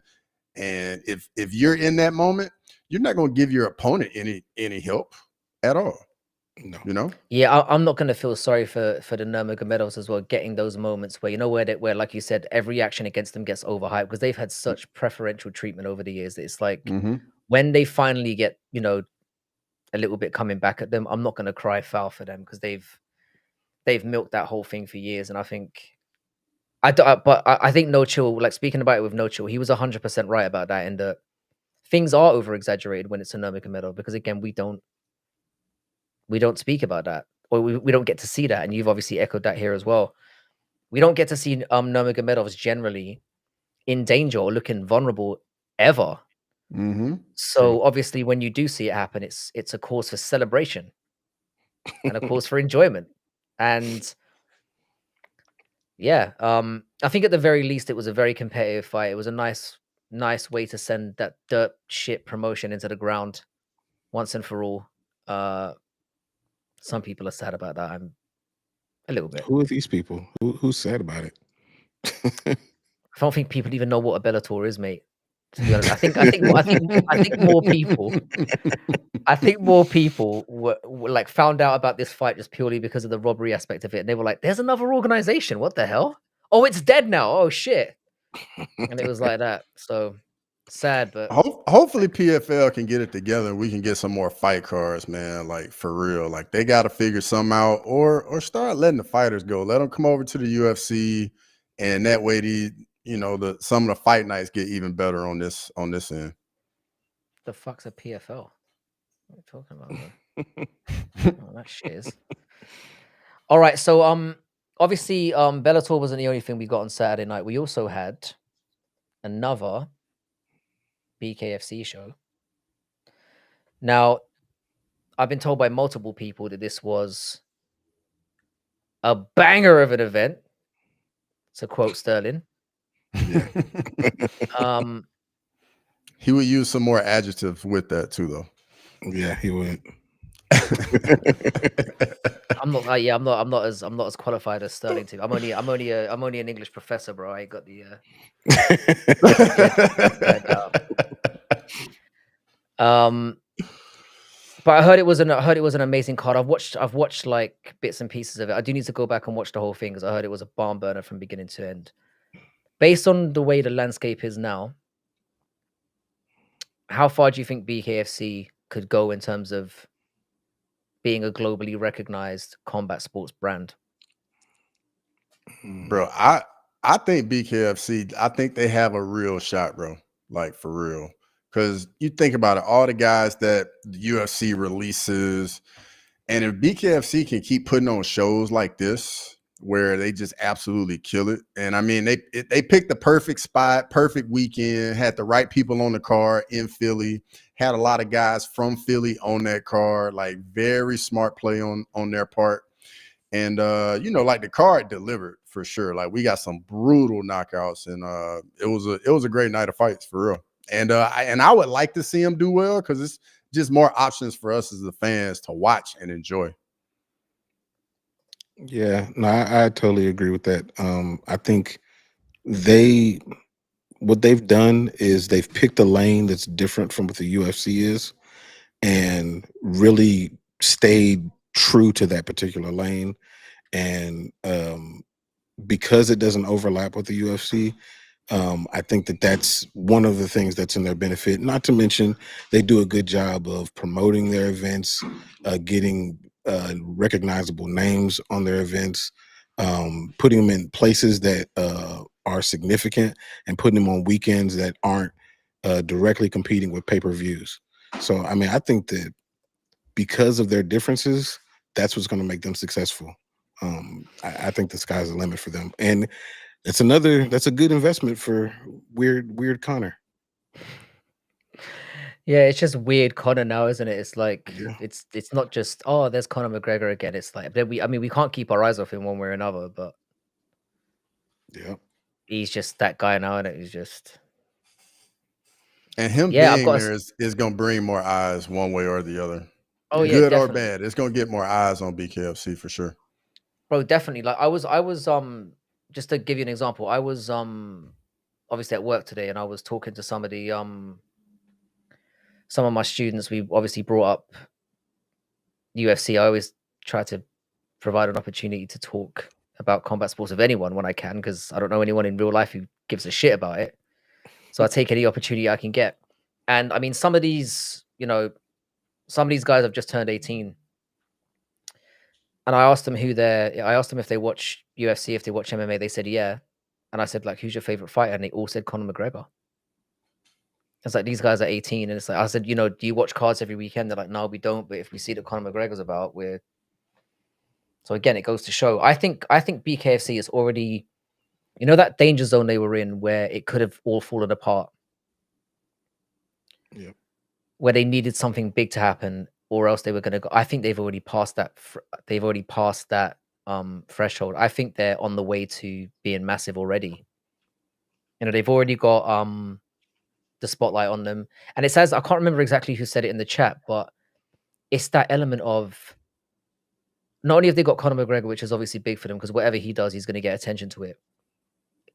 And if you're in that moment, you're not going to give your opponent any help at all. No. You know? Yeah, I'm not going to feel sorry for the Nurmagomedovs as well, getting those moments where, you know, where like you said, every action against them gets overhyped, because they've had such preferential treatment over the years that it's like, when they finally get, you know, a little bit coming back at them, I'm not going to cry foul for them, because they've milked that whole thing for years. And I think I think No Chill, like, speaking about it with No Chill, he was 100% right about that, in that things are over exaggerated when it's a Nurmagomedov, because again, we don't speak about that, or we don't get to see that. And you've obviously echoed that here as well. We don't get to see Nurmagomedovs generally in danger or looking vulnerable ever. So obviously, when you do see it happen, it's a cause for celebration and a cause for enjoyment. And yeah, I think at the very least, it was a very competitive fight. It was a nice way to send that dirt shit promotion into the ground once and for all. Some people are sad about that. I'm a little bit. Who are these people? Who's sad about it? I don't think people even know what a Bellator is, mate. To be honest, I think more people. I think more people were like found out about this fight just purely because of the robbery aspect of it, and they were like, "There's another organization. What the hell? Oh, it's dead now. Oh shit!" And it was like that. So sad, but hopefully PFL can get it together. We can get some more fight cards, man. Like, for real. Like, they got to figure something out, or start letting the fighters go. Let them come over to the UFC, and that way some of the fight nights get even better on this end. The fuck's a PFL? What are you talking about, man? Oh, that shit is. All right, so obviously Bellator wasn't the only thing we got on Saturday night. We also had another BKFC show. Now, I've been told by multiple people that this was a banger of an event, to quote Sterling. He would use some more adjectives with that too, though. Yeah, he would. I'm not as qualified as Sterling to. I'm only an English professor, bro. I ain't got the but I heard it was an amazing card. I've watched like bits and pieces of it. I do need to go back and watch the whole thing, because I heard it was a barn burner from beginning to end. Based on the way the landscape is now, how far do you think BKFC could go in terms of being a globally recognized combat sports brand? Bro, I think BKFC, I think they have a real shot, bro. Like, for real. Because you think about it, all the guys that the UFC releases, and if BKFC can keep putting on shows like this, where they just absolutely kill it. And I mean, they picked the perfect spot, perfect weekend, had the right people on the card in Philly, had a lot of guys from Philly on that card, like very smart play on their part. And like the card delivered for sure. Like we got some brutal knockouts, and it was a great night of fights for real. And I would like to see them do well because it's just more options for us as the fans to watch and enjoy. Yeah, no, I totally agree with that. I think what they've done is they've picked a lane that's different from what the UFC is, and really stayed true to that particular lane. And because it doesn't overlap with the UFC, I think that's one of the things that's in their benefit. Not to mention, they do a good job of promoting their events, getting recognizable names on their events, putting them in places that are significant, and putting them on weekends that aren't directly competing with pay-per-views. So, I mean, I think that because of their differences, that's what's going to make them successful. I think the sky's the limit for them, and that's a good investment for weird Connor. Yeah, it's just weird Conor now, isn't it? It's like Yeah. it's not just, oh, there's Conor McGregor again. It's like I mean, we can't keep our eyes off him one way or another, but Yeah. he's just that guy now, and he's just, And him yeah, I've being got there is going to bring more eyes one way or the other. oh yeah, Good or definitely. bad. It's going to get more eyes on BKFC for sure. Bro, definitely. Like I was just to give you an example, I was obviously at work today, and I was talking to some of my students. We obviously brought up UFC. I always try to provide an opportunity to talk about combat sports with anyone when I can, because I don't know anyone in real life who gives a shit about it. So I take any opportunity I can get. And I mean, some of these guys have just turned 18. And I asked them if they watch UFC, if they watch MMA. They said, yeah. And I said, like, who's your favorite fighter? And they all said Conor McGregor. It's like, these guys are 18. And it's like, I said, do you watch cards every weekend? They're like, no, we don't. But if we see that Conor McGregor's about, we're. So again, it goes to show. I think BKFC is already, that danger zone they were in where it could have all fallen apart. Yep. Where they needed something big to happen, or else they were going to go. I think they've already passed that. Threshold. I think they're on the way to being massive already. They've already got the spotlight on them, and it says, I can't remember exactly who said it in the chat, but it's that element of, not only have they got Conor McGregor, which is obviously big for them because whatever he does, he's going to get attention to it.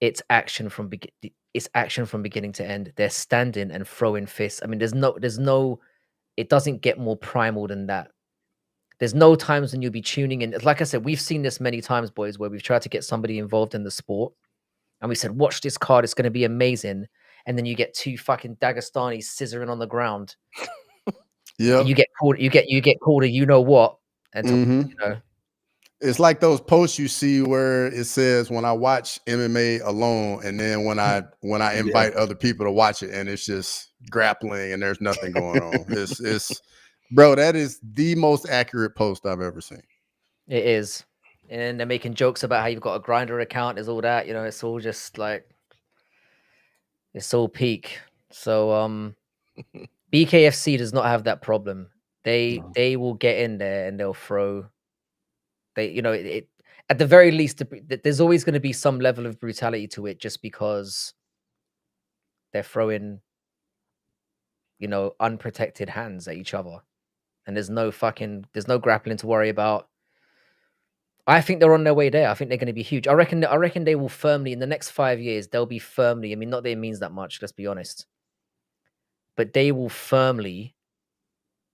It's action from beginning to end. They're standing and throwing fists. I mean, there's no. It doesn't get more primal than that. There's no times when you'll be tuning in. Like I said, we've seen this many times, boys, where we've tried to get somebody involved in the sport, and we said, "Watch this card; it's going to be amazing." And then you get two fucking Dagestanis scissoring on the ground. Yeah. You get called. You get called a you know what, and It's like those posts you see where it says, when I watch MMA alone, and then when I invite other people to watch it, and it's just grappling and there's nothing going on. It's bro, that is the most accurate post I've ever seen. It is. And they're making jokes about how you've got a grinder account, is all that, it's all just like, it's all peak. So BKFC does not have that problem. They will get in there and they'll throw. It at the very least, there's always going to be some level of brutality to it, just because they're throwing, unprotected hands at each other, and there's no grappling to worry about. I think they're on their way there. I think they're going to be huge. I reckon they will firmly, in the next 5 years, they'll be firmly. I mean, not that it means that much. Let's be honest, but they will firmly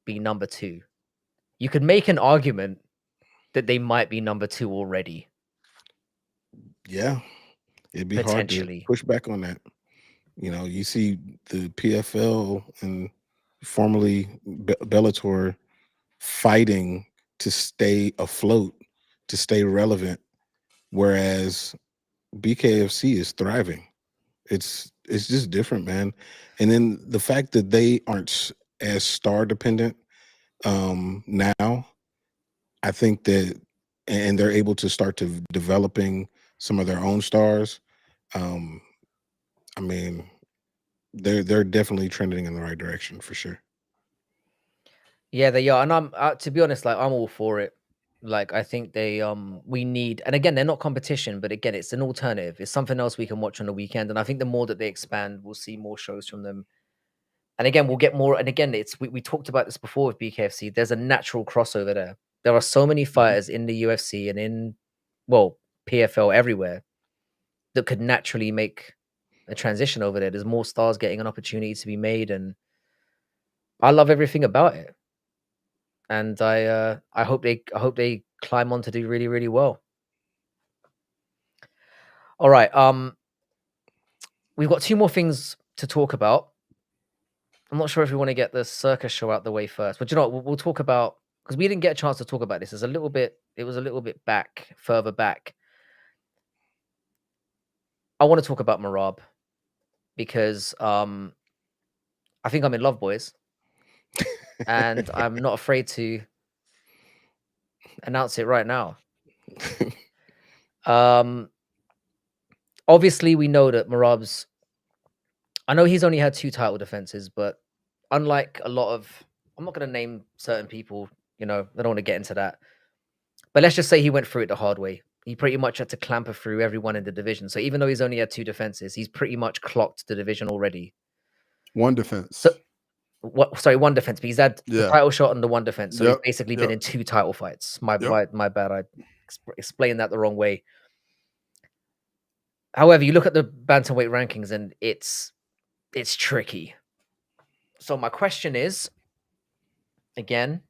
be number 2. You could make an argument that they might be number 2 already. Yeah, it'd be hard to push back on that. You see the PFL and formerly Bellator fighting to stay afloat, to stay relevant, whereas BKFC is thriving. It's just different, man. And then the fact that they aren't as star dependent now, I think that and they're able to start to developing some of their own stars, um, I mean, they're definitely trending in the right direction for sure. Yeah, they are, and I'm to be honest, like I'm all for it. Like I think we need, and again, they're not competition, but again, it's an alternative. It's something else we can watch on the weekend, and I think the more that they expand, we'll see more shows from them. And again, we'll get more. And again, we talked about this before with BKFC. There's a natural crossover there. There are so many fighters in the UFC and in, well, PFL everywhere that could naturally make a transition over there. There's more stars getting an opportunity to be made, and I love everything about it. And I hope they climb on to do really, really well. All right. We've got two more things to talk about. I'm not sure if we want to get the circus show out the way first, but you know what? We'll talk about, because we didn't get a chance to talk about this. It was a little bit further back. I want to talk about Marab because I think I'm in love, boys, and I'm not afraid to announce it right now. Obviously, we know that Marab's. I know he's only had 2 title defenses, but unlike a lot of, I'm not going to name certain people. I don't want to get into that. But let's just say he went through it the hard way. He pretty much had to clamber through everyone in the division. So even though he's only had 2 defenses, he's pretty much clocked the division already. 1 defense. So sorry, 1 defense, but he's had the Yeah. title shot and the 1 defense. So he's Yep. basically been in 2 title fights. My Yep. bad. I explained that the wrong way. However, you look at the bantamweight rankings and it's tricky. So my question is, again,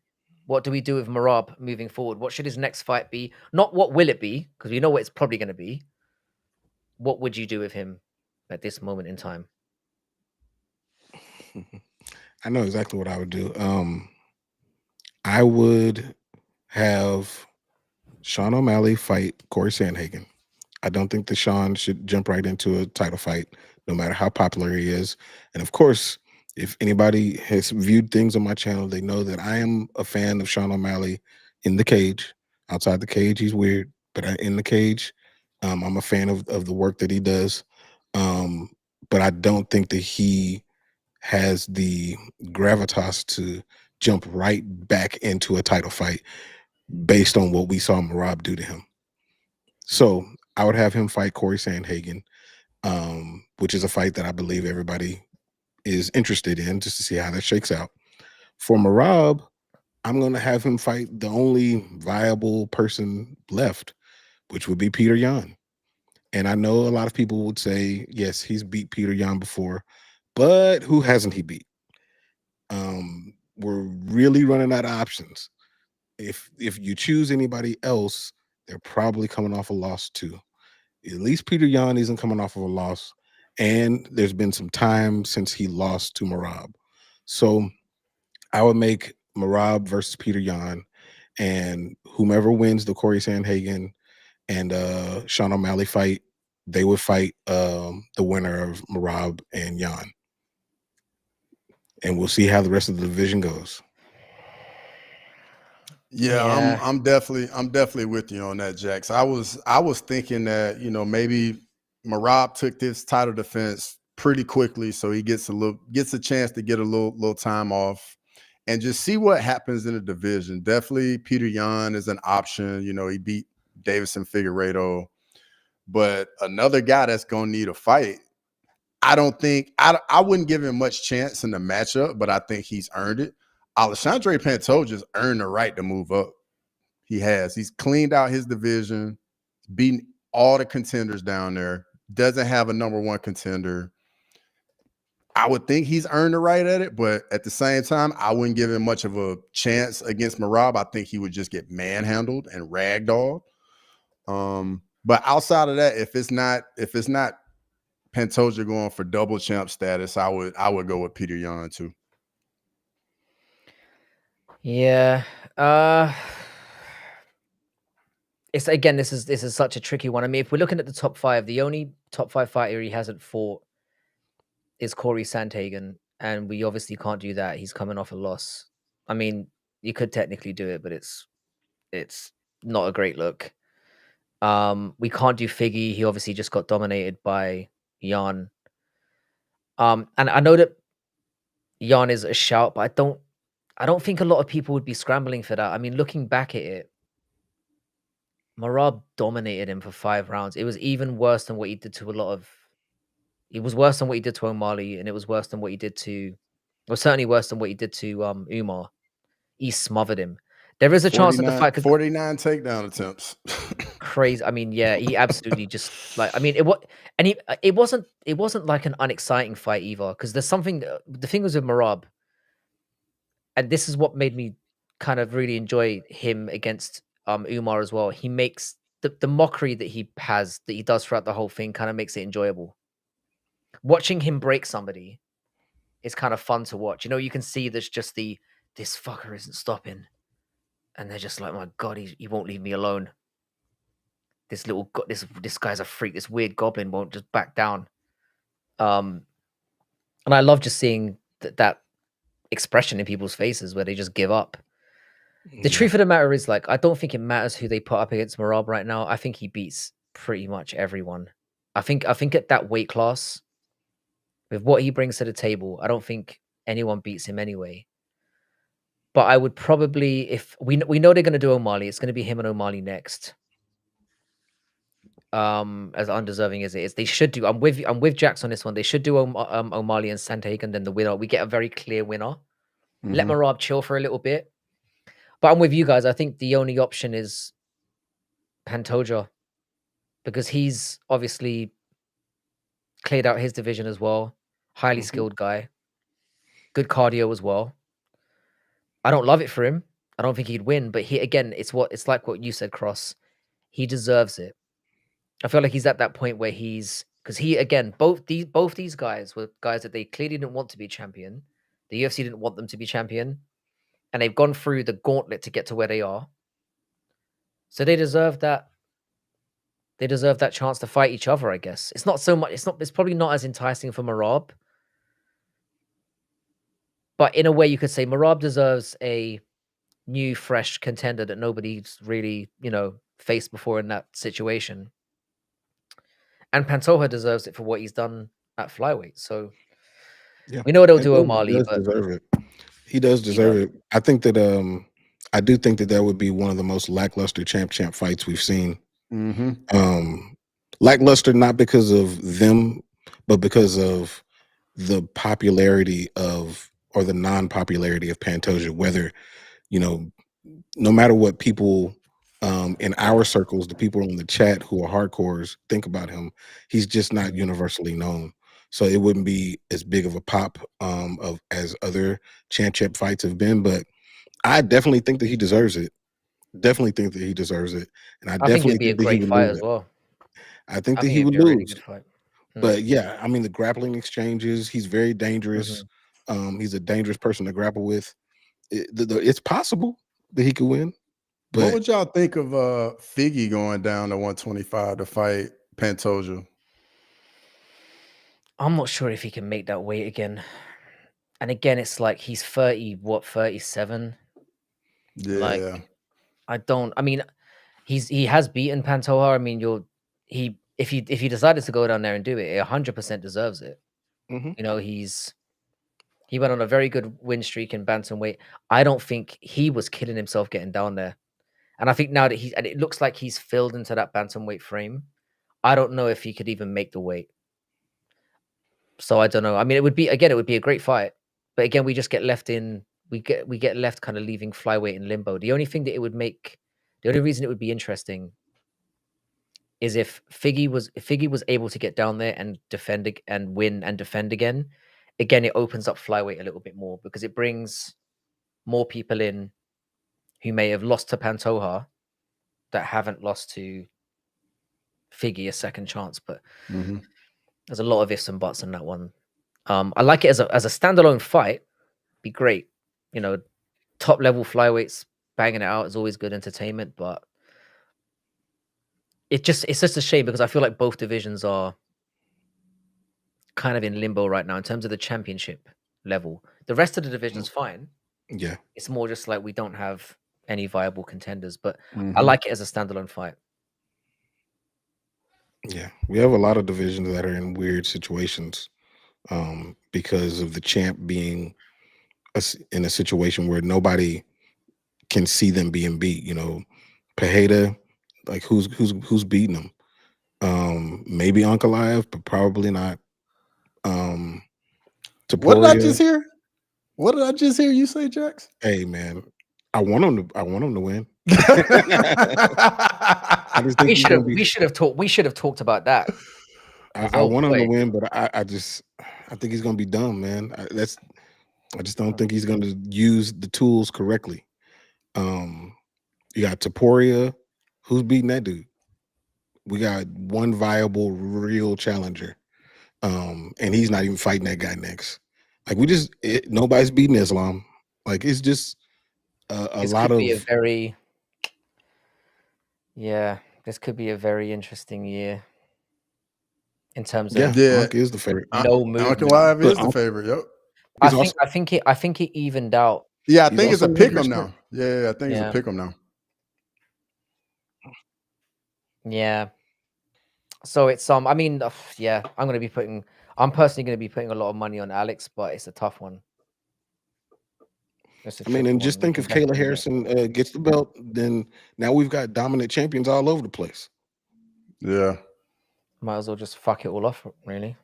what do we do with Marab moving forward? What should his next fight be? Not what will it be, because we know what it's probably going to be. What would you do with him at this moment in time? I know exactly what I would do. I would have Sean O'Malley fight Corey Sandhagen. I don't think that Sean should jump right into a title fight, no matter how popular he is. And of course, if anybody has viewed things on my channel, they know that I am a fan of Sean O'Malley in the cage. Outside the cage, he's weird, but in the cage, I'm a fan of the work that he does. But I don't think that he has the gravitas to jump right back into a title fight based on what we saw Marab do to him. So I would have him fight Corey Sandhagen, which is a fight that I believe everybody is interested in, just to see how that shakes out. For Marab, I'm going to have him fight the only viable person left, which would be Peter Yan. And I know a lot of people would say, yes, he's beat Peter Yan before, but who hasn't he beat? We're really running out of options. If you choose anybody else, they're probably coming off a loss too. At least Peter Yan isn't coming off of a loss, and there's been some time since he lost to Marab. So I would make Marab versus Peter Yan, and whomever wins the Corey Sandhagen and Sean O'Malley fight, they would fight the winner of Marab and Yan. And we'll see how the rest of the division goes. Yeah, I'm definitely with you on that, Jax. I was thinking that, maybe Marab took this title defense pretty quickly, so he gets a chance to get a little time off and just see what happens in the division. Definitely Peter Yan is an option. He beat Davison Figueiredo, but another guy that's gonna need a fight. I wouldn't give him much chance in the matchup, but I think he's earned it. Alexandre Pantoja's earned the right to move up. He has. He's cleaned out his division, beaten all the contenders down there, doesn't have a number 1 contender. I would think he's earned the right at it, but at the same time, I wouldn't give him much of a chance against Marab. I think he would just get manhandled and ragdolled. But outside of that, if it's not Pantoja going for double champ status, I would go with Peter Yan too. Yeah. It's again, this is such a tricky one. I mean, if we're looking at the top 5, the only top 5 fighter he hasn't fought is Corey Sandhagen, and we obviously can't do that. He's coming off a loss. I mean, you could technically do it, but it's not a great look. We can't do Figgy. He obviously just got dominated by Jan. And I know that Jan is a shout, but I don't think a lot of people would be scrambling for that. I mean, looking back at it, Marab dominated him for 5 rounds. It was even worse than what he did to a lot of. It was worse than what he did to O'Malley, and it was worse than what he did to. Well, certainly worse than what he did to Umar. He smothered him. There is a chance that the 49, fight could 49 takedown attempts. crazy. I mean, yeah, he absolutely just like. I mean, it wasn't like an unexciting fight either because there's something. The thing was with Marab, and this is what made me kind of really enjoy him against Umar as well. He makes the mockery that he has that he does throughout the whole thing kind of makes it enjoyable. Watching him break somebody is kind of fun to watch. You know, you can see there's just this fucker isn't stopping, and they're just like, my god, he won't leave me alone. This little this guy's a freak. This weird goblin won't just back down. And I love just seeing that expression in people's faces where they just give up. The Yeah. truth of the matter is, like, I don't think it matters who they put up against Marab right now. I think he beats pretty much everyone. I think at that weight class, with what he brings to the table, I don't think anyone beats him anyway. But I would probably, if we know they're going to do O'Malley, it's going to be him and O'Malley next. As undeserving as it is, they should do. I'm with Jax on this one. They should do O'Malley and Santhagen, then the winner. We get a very clear winner. Let Mhm. Marab chill for a little bit. But I'm with you guys. I think the only option is Pantoja because he's obviously cleared out his division as well. Highly Mhm. skilled guy, good cardio as well. I don't love it for him. I don't think he'd win, but he again, it's like what you said, Cross. He deserves it. I feel like he's at that point where he's because he again both these guys were guys that they clearly didn't want to be champion. The UFC didn't want them to be champion, and they've gone through the gauntlet to get to where they are. So they deserve that. They deserve that chance to fight each other. I guess it's not so much. It's not. It's probably not as enticing for Marab, but in a way, you could say Marab deserves a new, fresh contender that nobody's really faced before in that situation. And Pantoja deserves it for what he's done at flyweight. So Yeah. we know they'll do Pantoja O'Malley, does but deserve it. He does he deserve does. it. I think that I do think that would be one of the most lackluster champ fights we've seen. Mhm. Lackluster not because of them, but because of the popularity of or the non-popularity of Pantoja. Whether no matter what people in our circles, the people in the chat who are hardcores think about him, he's just not Mhm. universally known. So it wouldn't be as big of a pop of as other champ fights have been. But I definitely think that he deserves it. Definitely think that he deserves it, and I I think it'd definitely be a think that he great would fight lose as it. well. I think I that think he it'd would be a really lose. good fight. But yeah, I mean the grappling exchanges, he's very dangerous. Mhm. He's a dangerous person to grapple with. It's possible that he could win, What but would y'all think of Figgy going down to 125 to fight Pantoja? I'm not sure if he can make that weight again. And again, it's like he's 30, 37? Like, Yeah. I mean, he has beaten Pantoja. I mean, if he decided to go down there and do it, 100% deserves it. mhm. You know, he went on a very good win streak in bantamweight. I don't think he was killing himself getting down there. And I think now that and it looks like he's filled into that bantamweight frame. I don't know if he could even make the weight. So I don't know. I mean, it would be a great fight, but again, we just get left in. We get left kind of leaving flyweight in limbo. The only reason it would be interesting is if Figgy was able to get down there and and win and defend again. Again, it opens up flyweight a little bit more because it brings more people in who may have lost to Pantoja that haven't lost to Figgy a second chance. But Mhm. there's a lot of ifs and buts in that one. I like it as a standalone fight. Be great. You know, top level flyweights banging it out is always good entertainment, but it's just a shame because I feel like both divisions are kind of in limbo right now in terms of the championship level. The rest of the division's fine. Yeah. It's more just like we don't have any viable contenders. But I Mhm. like it as a standalone fight. Yeah, we have a lot of divisions that are in weird situations because of the champ being in a situation where nobody can see them being beat. You know, Pajeda, like who's beating him? Maybe Ankalaev, but probably not. What did I Taporia. just hear? What did I just hear you say, Jax? Hey man, I want him to win. I just think he's gonna be. We should have talked about that. I want him to win, but I think he's gonna be dumb, man. I just don't think he's gonna use the tools correctly. You got Taporia, who's beating that dude? We got one viable, real challenger, and he's not even fighting that guy next. Like nobody's beating Islam. Like it's just a This lot could be of. This could be a very interesting year in terms Yeah, of Monk is the favorite. no movement. Ankalaev is the favorite. Yep. I think it evened out. Yeah, I He's think it's a also pick 'em 100%. now. Yeah, I think it's a Yeah. pick 'em now. Yeah. So it's I mean, yeah, I'm personally gonna be putting a lot of money on Alex, but it's a tough one. I mean, and just think if Kayla Harrison gets the belt, then now we've got dominant champions all over the place. Yeah. Might as well just fuck it all off, really.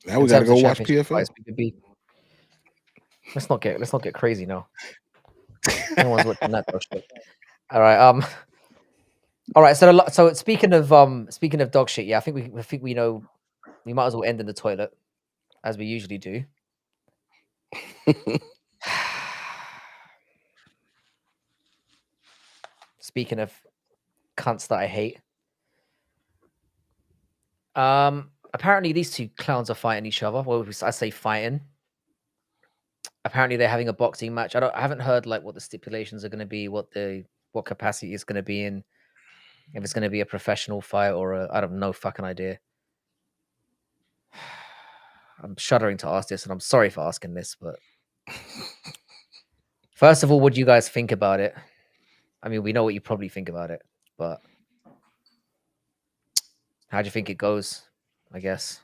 Now we got to go watch PFL. Let's not get crazy now. No one's watching that dog shit. All right. All right. So speaking of dog shit, yeah, I think we know we might as well end in the toilet, as we usually do. Speaking of cunts that I hate. Apparently these two clowns are fighting each other. Well, I say fighting. Apparently they're having a boxing match. I haven't heard like what the stipulations are going to be, what capacity is going to be in, if it's going to be a professional fight or I don't know, fucking idea. I'm shuddering to ask this, and I'm sorry for asking this, but first of all, what do you guys think about it? I mean, we know what you probably think about it, but how do you think it goes? I guess.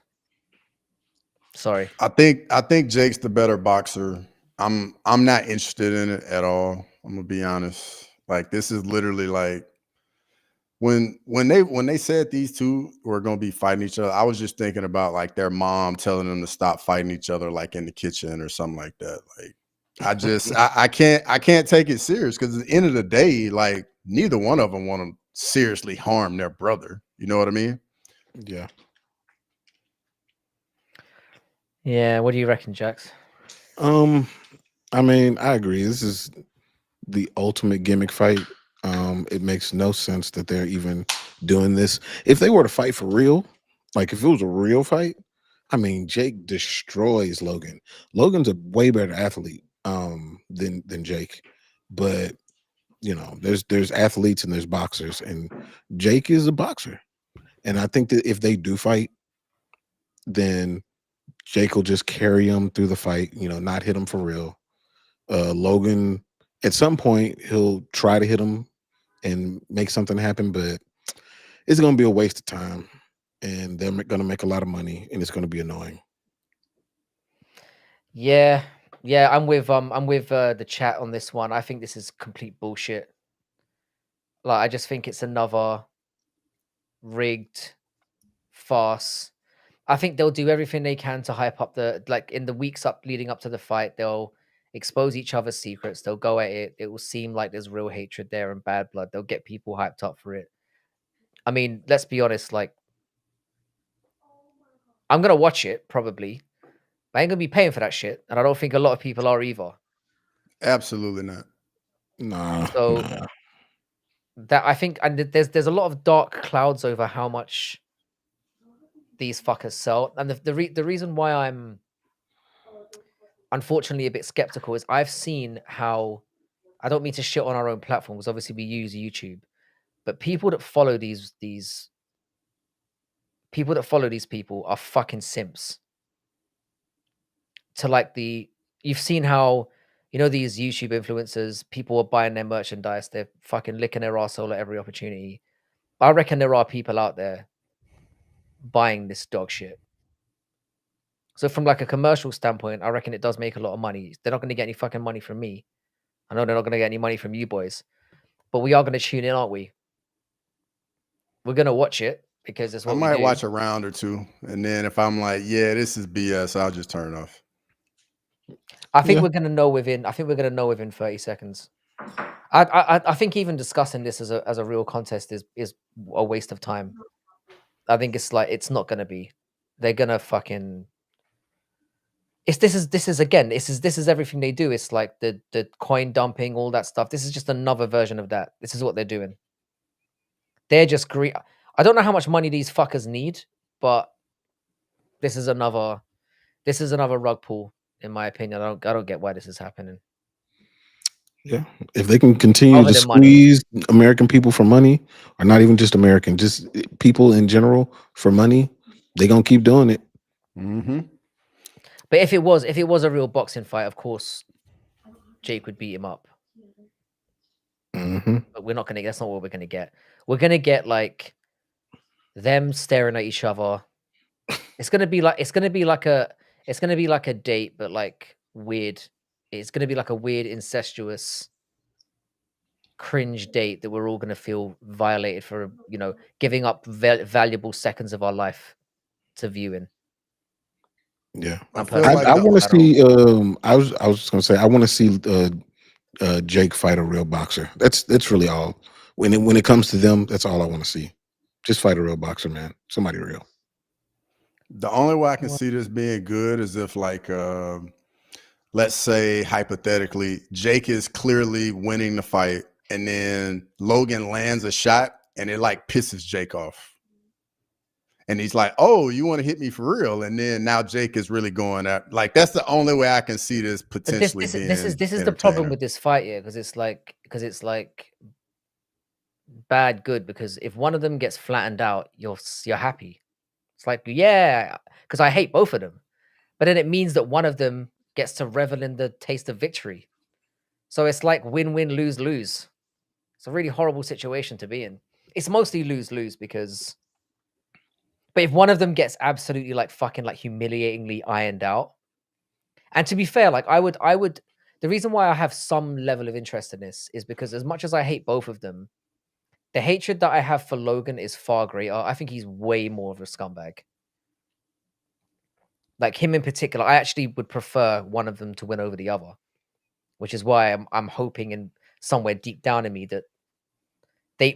Sorry. I think Jake's the better boxer. I'm not interested in it at all. I'm gonna be honest. Like this is literally like when they said these two were gonna be fighting each other, I was just thinking about like their mom telling them to stop fighting each other like in the kitchen or something like that. Like I can't take it serious because at the end of the day, like neither one of them want to seriously harm their brother. You know what I mean? Yeah. Yeah, what do you reckon, Jax? I mean, I agree. This is the ultimate gimmick fight. It makes no sense that they're even doing this. If they were to fight for real, like if it was a real fight, I mean, Jake destroys Logan. Logan's a way better athlete than Jake, but you know, there's athletes and there's boxers, and Jake is a boxer. And I think that if they do fight, then Jake will just carry him through the fight, you know, not hit him for real. Logan, at some point, he'll try to hit him and make something happen, but it's going to be a waste of time, and they're going to make a lot of money, and it's going to be annoying. Yeah, I'm with the chat on this one. I think this is complete bullshit. Like, I just think it's another rigged farce. I think they'll do everything they can to hype up in the weeks leading up to the fight. They'll expose each other's secrets. They'll go at it. It will seem like there's real hatred there and bad blood. They'll get people hyped up for it. I mean, let's be honest. Like, I'm gonna watch it probably. I ain't gonna be paying for that shit, and I don't think a lot of people are either. Absolutely not. Nah. So that I think, and there's a lot of dark clouds over how much these fuckers sell, and the reason why I'm unfortunately a bit skeptical is I've seen how, I don't mean to shit on our own platform because obviously we use YouTube, but people that follow these people are fucking simps. To like you've seen how You know, these YouTube influencers, people are buying their merchandise. They're fucking licking their arsehole at every opportunity. I reckon there are people out there buying this dog shit. So from like a commercial standpoint, I reckon it does make a lot of money. They're not going to get any fucking money from me. I know they're not going to get any money from you boys, but we are going to tune in, aren't we? We're going to watch it because it's I what we might do. watch a round or two, and then if I'm like, yeah, this is BS, I'll just turn it off. I think Yeah. we're going to know within. I think we're going to know within 30 seconds. I think even discussing this as a real contest is a waste of time. I think it's like it's not going to be. They're going to fucking. This is everything they do. It's like the coin dumping, all that stuff. This is just another version of that. This is what they're doing. They're just greedy. I don't know how much money these fuckers need, but this is another rug pull, in my opinion. I don't get why this is happening. Yeah. If they can continue Other to than money. squeeze American people for money, or not even just American, just people in general for money, they're gonna keep doing it. Mm-hmm. But if it was a real boxing fight, of course, Jake would beat him up. Mm-hmm. But we're not gonna. That's not what we're gonna get. We're gonna get like them staring at each other. It's gonna be like a date, but like weird. It's gonna be like a weird incestuous cringe date that we're all gonna feel violated for, giving up valuable seconds of our life to viewing. Yeah. I'm feel personally like I the want to collateral. see. I was just gonna say I want to see Jake fight a real boxer. That's really all. When it comes to them, that's all I want to see. Just fight a real boxer, man. Somebody real. The only way I can see this being good is if, like, let's say hypothetically, Jake is clearly winning the fight, and then Logan lands a shot, and it like pisses Jake off, and he's like, "Oh, you want to hit me for real?" And then now Jake is really going at, like, that's the only way I can see this But potentially this being is the problem entertaining. with this fight, yeah, because it's like bad good, because if one of them gets flattened out, you're happy. It's like, yeah, because I hate both of them. But then it means that one of them gets to revel in the taste of victory. So it's like win-win, lose-lose. It's a really horrible situation to be in. It's mostly lose-lose because but if one of them gets absolutely like fucking like humiliatingly ironed out, and to be fair, like I would the reason why I have some level of interest in this is because as much as I hate both of them, the hatred that I have for Logan is far greater. I think he's way more of a scumbag. Like him in particular, I actually would prefer one of them to win over the other, which is why I'm hoping in somewhere deep down in me that they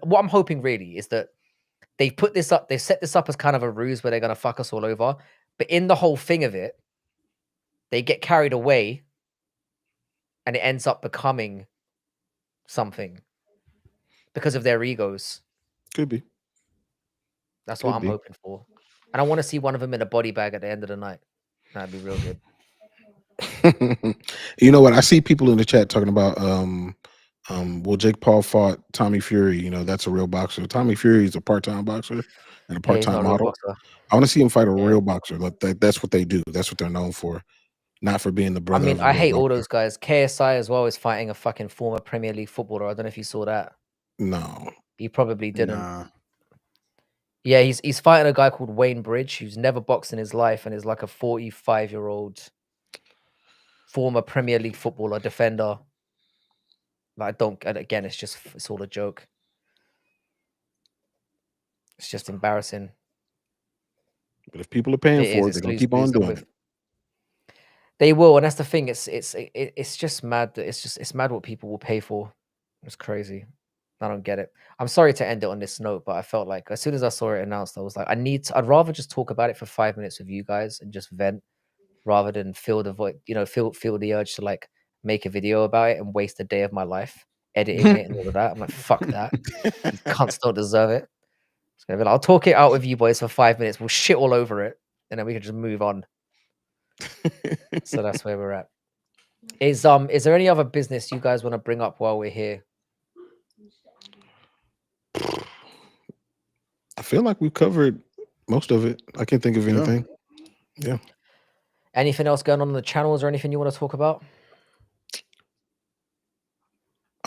what I'm hoping really is that they set this up as kind of a ruse where they're gonna fuck us all over, but in the whole thing of it, they get carried away, and it ends up becoming something because of their egos. Could be. That's what I'm hoping for, and I want to see one of them in a body bag at the end of the night. That'd be real good. You know what? I see people in the chat talking about well, Jake Paul fought Tommy Fury. You know, that's a real boxer. Tommy Fury is a part-time boxer and a Yeah, he's not part-time a real model. boxer. I want to see him fight a Yeah. real boxer. Like that's what they do. That's what they're known for, not for being the I brother mean, of a I real hate all boxer. those guys. KSI as well is fighting a fucking former Premier League footballer. I don't know if you saw that. No. You probably didn't. Nah. Yeah, he's fighting a guy called Wayne Bridge, who's never boxed in his life and is like a 45-year-old former Premier League footballer, defender. Like, again, it's all a joke. It's just embarrassing. But if people are paying It for is. it, It's they're gonna lose keep lose on done doing with. it. They will, and that's the thing. It's just mad that it's mad what people will pay for. It's crazy. I don't get it. I'm sorry to end it on this note, but I felt like as soon as I saw it announced, I was like, I'd rather just talk about it for 5 minutes with you guys and just vent rather than feel the void, feel the urge to like make a video about it and waste a day of my life editing it and all of that. I'm like, fuck that. These cunts don't deserve it. It's gonna be like, I'll talk it out with you boys for 5 minutes. We'll shit all over it, and then we can just move on. So that's where we're at. Is there any other business you guys want to bring up while we're here? I feel like we've covered most of it. I can't think of anything. Yeah. Anything else going on in the channels or anything you want to talk about?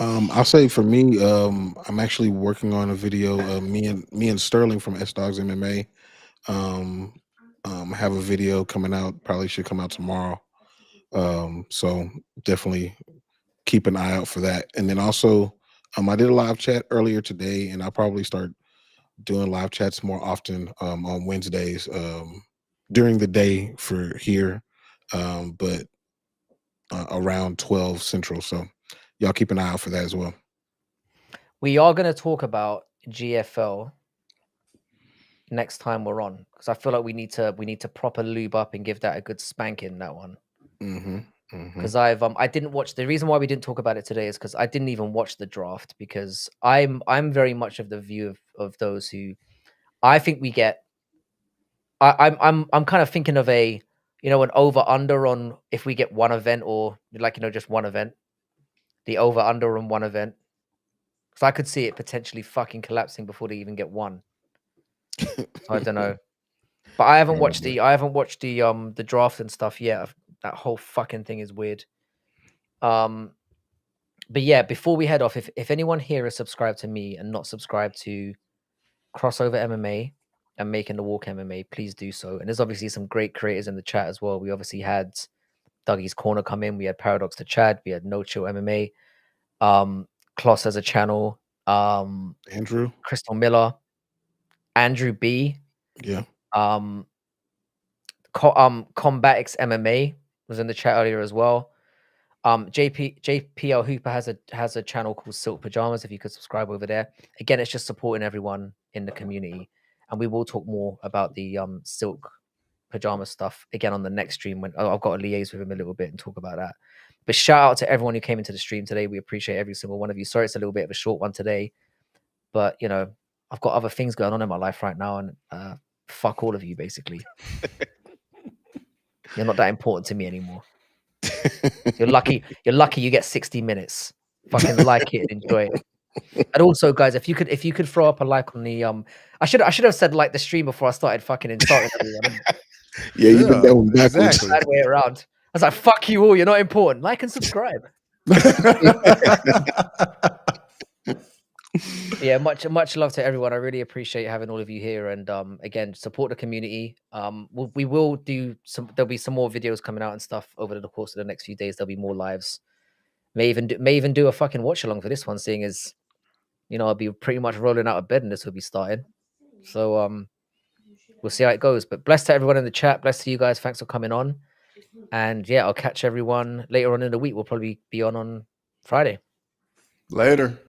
I'll say for me, I'm actually working on a video. Me and Sterling from S Dogs MMA have a video coming out. Probably should come out tomorrow. So definitely keep an eye out for that. And then also, I did a live chat earlier today, and I'll probably start doing live chats more often on Wednesdays during the day for here, but around 12 Central. So y'all keep an eye out for that as well. We are going to talk about GFL next time we're on, because I feel like we need to proper lube up and give that a good spanking, that one. Because I didn't watch. The reason why we didn't talk about it today is because I didn't even watch the draft, because I'm very much of the view of those who I think we get. I'm kind of thinking of an over under on if we get one event, or just one event, the over under on one event. Because I could see it potentially fucking collapsing before they even get one. So I don't know. But I haven't watched the draft and stuff yet. That whole fucking thing is weird. But yeah, before we head off, if anyone here is subscribed to me and not subscribed to Crossover MMA and Making the Walk MMA, please do so. And there's obviously some great creators in the chat as well. We obviously had Dougie's Corner come in. We had Paradox to Chad. We had No Chill MMA. Kloss has a channel. Andrew, Crystal Miller, Andrew B. Yeah. Combatics MMA was in the chat earlier as well. JPL Hooper has a channel called Silk Pajamas. If you could subscribe over there. Again, it's just supporting everyone in the community, and we will talk more about the Silk Pajama stuff again on the next stream when I've got to liaise with him a little bit and talk about that. But shout out to everyone who came into the stream today. We appreciate every single one of you. Sorry, it's a little bit of a short one today, but I've got other things going on in my life right now, and fuck all of you, basically. You're not that important to me anymore. You're lucky you get 60 minutes. Fucking like it and enjoy it. And also, guys, if you could throw up a like on the I should have said like the stream before I started fucking insulting everyone. Yeah, you've been that one backwards. Exactly. Bad way around. I was like, fuck you all, you're not important. Like and subscribe. Yeah, much love to everyone. I really appreciate having all of you here, and again, support the community. We will do there'll be some more videos coming out and stuff over the course of the next few days. There'll be more lives. May even do a fucking watch along for this one, seeing as I'll be pretty much rolling out of bed and this will be starting. So we'll see how it goes. But blessed to everyone in the chat, blessed to you guys, thanks for coming on. And yeah, I'll catch everyone later on in the week. We'll probably be on Friday. Later.